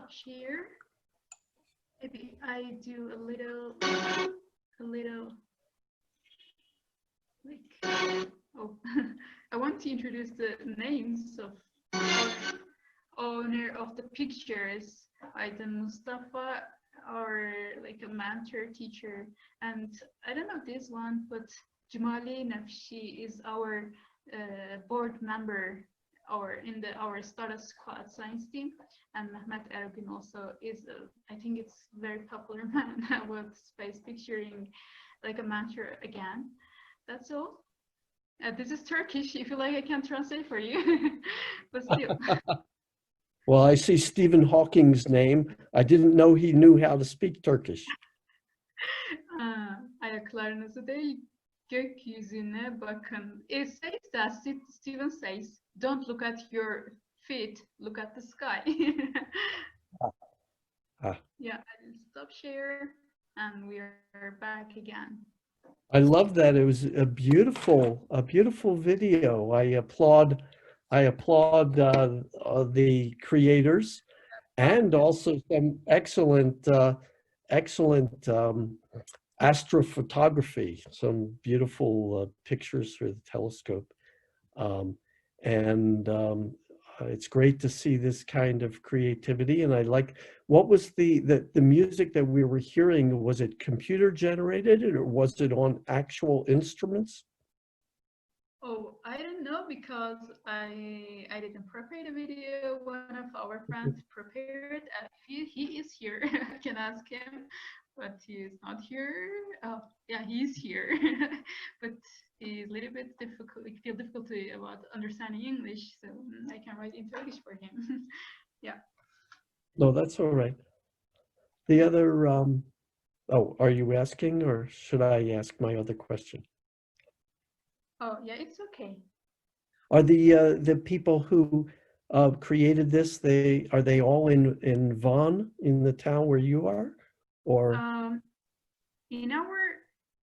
stop share. Maybe I do a little like, oh, I want to introduce the names of owner of the pictures, Aydın Mustafa, or like a mentor teacher. And I don't know this one, but Jumali Nafshi is our board member or in our startup squad science team. And Mehmet Ergün also is, I think it's very popular man about space picturing, like a mentor again. That's all. This is Turkish. If you like, I can translate for you, but still. Well, I see Stephen Hawking's name. I didn't know he knew how to speak Turkish. Ayaklarınızı değil, gökyüzüne bakın. It says that Stephen says, don't look at your feet, look at the sky. Yeah, I stop share, and we are back again. I love that. It was a beautiful video. I applaud the creators, and also some excellent astrophotography, some beautiful pictures through the telescope. It's great to see this kind of creativity. And I like, what was the music that we were hearing? Was it computer generated, or was it on actual instruments? Oh, I don't know, because I didn't prepare the video. One of our friends prepared. He is here. I can ask him, but he is not here. Oh, yeah, he's here, but he's a little bit feel difficulty about understanding English, so I can write in Turkish for him. Yeah. No, that's all right. The other, oh, are you asking, or should I ask my other question? Oh, yeah, it's okay. Are the people who created this, are they all in Vaughan, in the town where you are, or? In our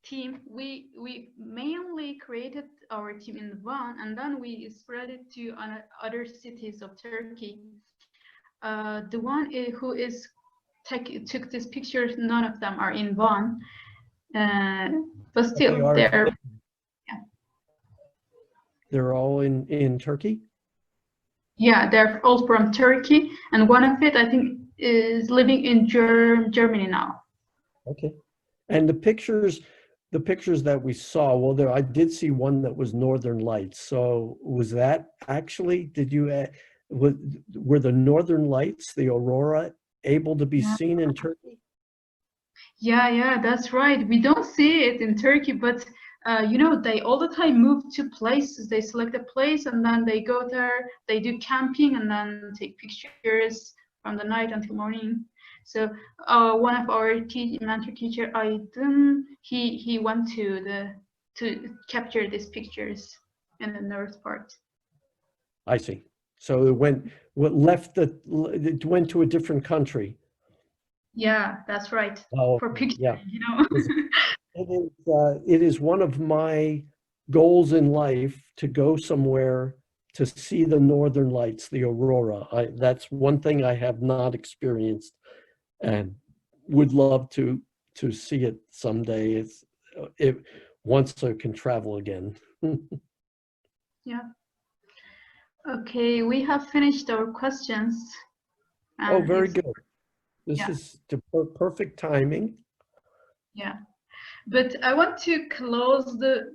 team, we mainly created our team in Van, and then we spread it to other cities of Turkey. The one who took these pictures, none of them are in Van, but still they're. They're all in Turkey? Yeah, they're all from Turkey, and one of it, I think, is living in Germany now. Okay. And the pictures that we saw, well, I did see one that was Northern Lights. So was that actually, were the Northern Lights, the aurora, able to be seen in Turkey? Yeah, that's right. We don't see it in Turkey, but you know, they all the time move to places. They select a place and then they go there, they do camping and then take pictures from the night until morning. So one of our mentor teacher, Aydın, he went to capture these pictures in the north part. I see. So it went to a different country. Yeah, that's right. Oh, for pictures, yeah. You know. It is one of my goals in life to go somewhere to see the Northern Lights, the aurora. That's one thing I have not experienced, and would love to see it someday. Once I can travel again. Yeah. Okay, we have finished our questions. Oh, very good. This is the perfect timing. Yeah, but I want to close the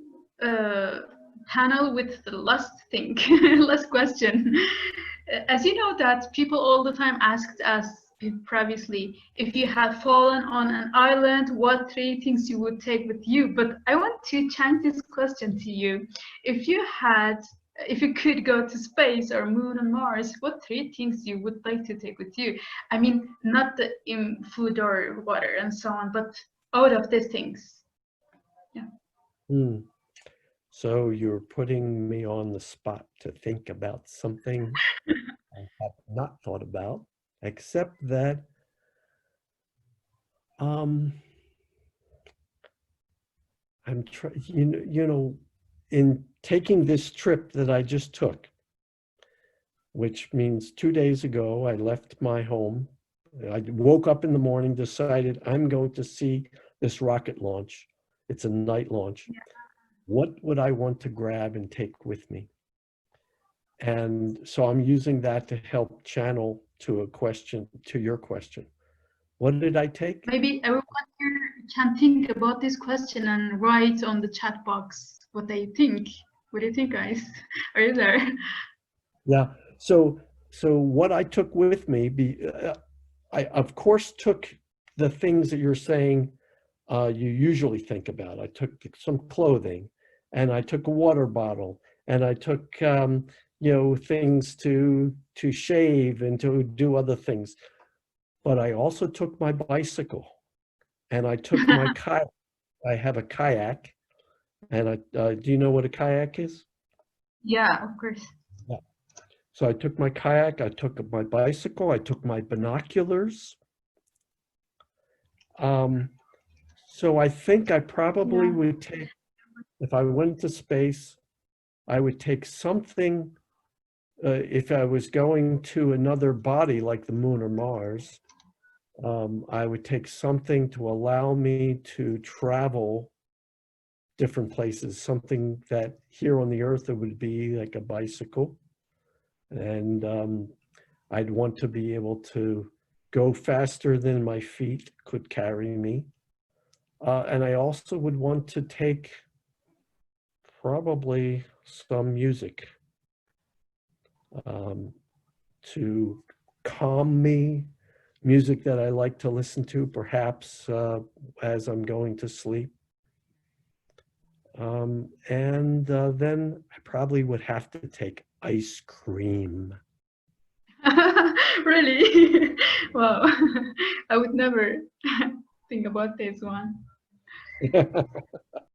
panel with the last thing, last question. As you know that people all the time asked us previously, if you had fallen on an island, what 3 things you would take with you? But I want to change this question to you. If you could go to space or moon and Mars, what 3 things you would like to take with you? I mean, not the food or water and so on, but out of these things. Yeah. So you're putting me on the spot to think about something I have not thought about, except that I'm you know, in taking this trip that I just took, which means 2 days ago, I left my home I woke up in the morning, decided I'm going to see this rocket launch. It's a night launch. What would I want to grab and take with me? And so I'm using that to help channel to your question. What did I take? Maybe everyone here can think about this question and write on the chat box what they think. What do you think, guys? Are you there? Yeah. So what I took with me, I of course took the things that you're saying you usually think about. I took some clothing, and I took a water bottle, and I took things to shave and to do other things. But I also took my bicycle, and I took my kayak. I have a kayak, and do you know what a kayak is? Yeah, of course. Yeah. So I took my kayak, I took my bicycle, I took my binoculars. So I think I probably would take, if I went to space, I would take something, if I was going to another body like the moon or Mars, I would take something to allow me to travel different places, something that here on the earth it would be like a bicycle. And I'd want to be able to go faster than my feet could carry me. And I also would want to take probably some music to calm me, music that I like to listen to, perhaps as I'm going to sleep. And then I probably would have to take ice cream. Really? Wow. I would never think about this one.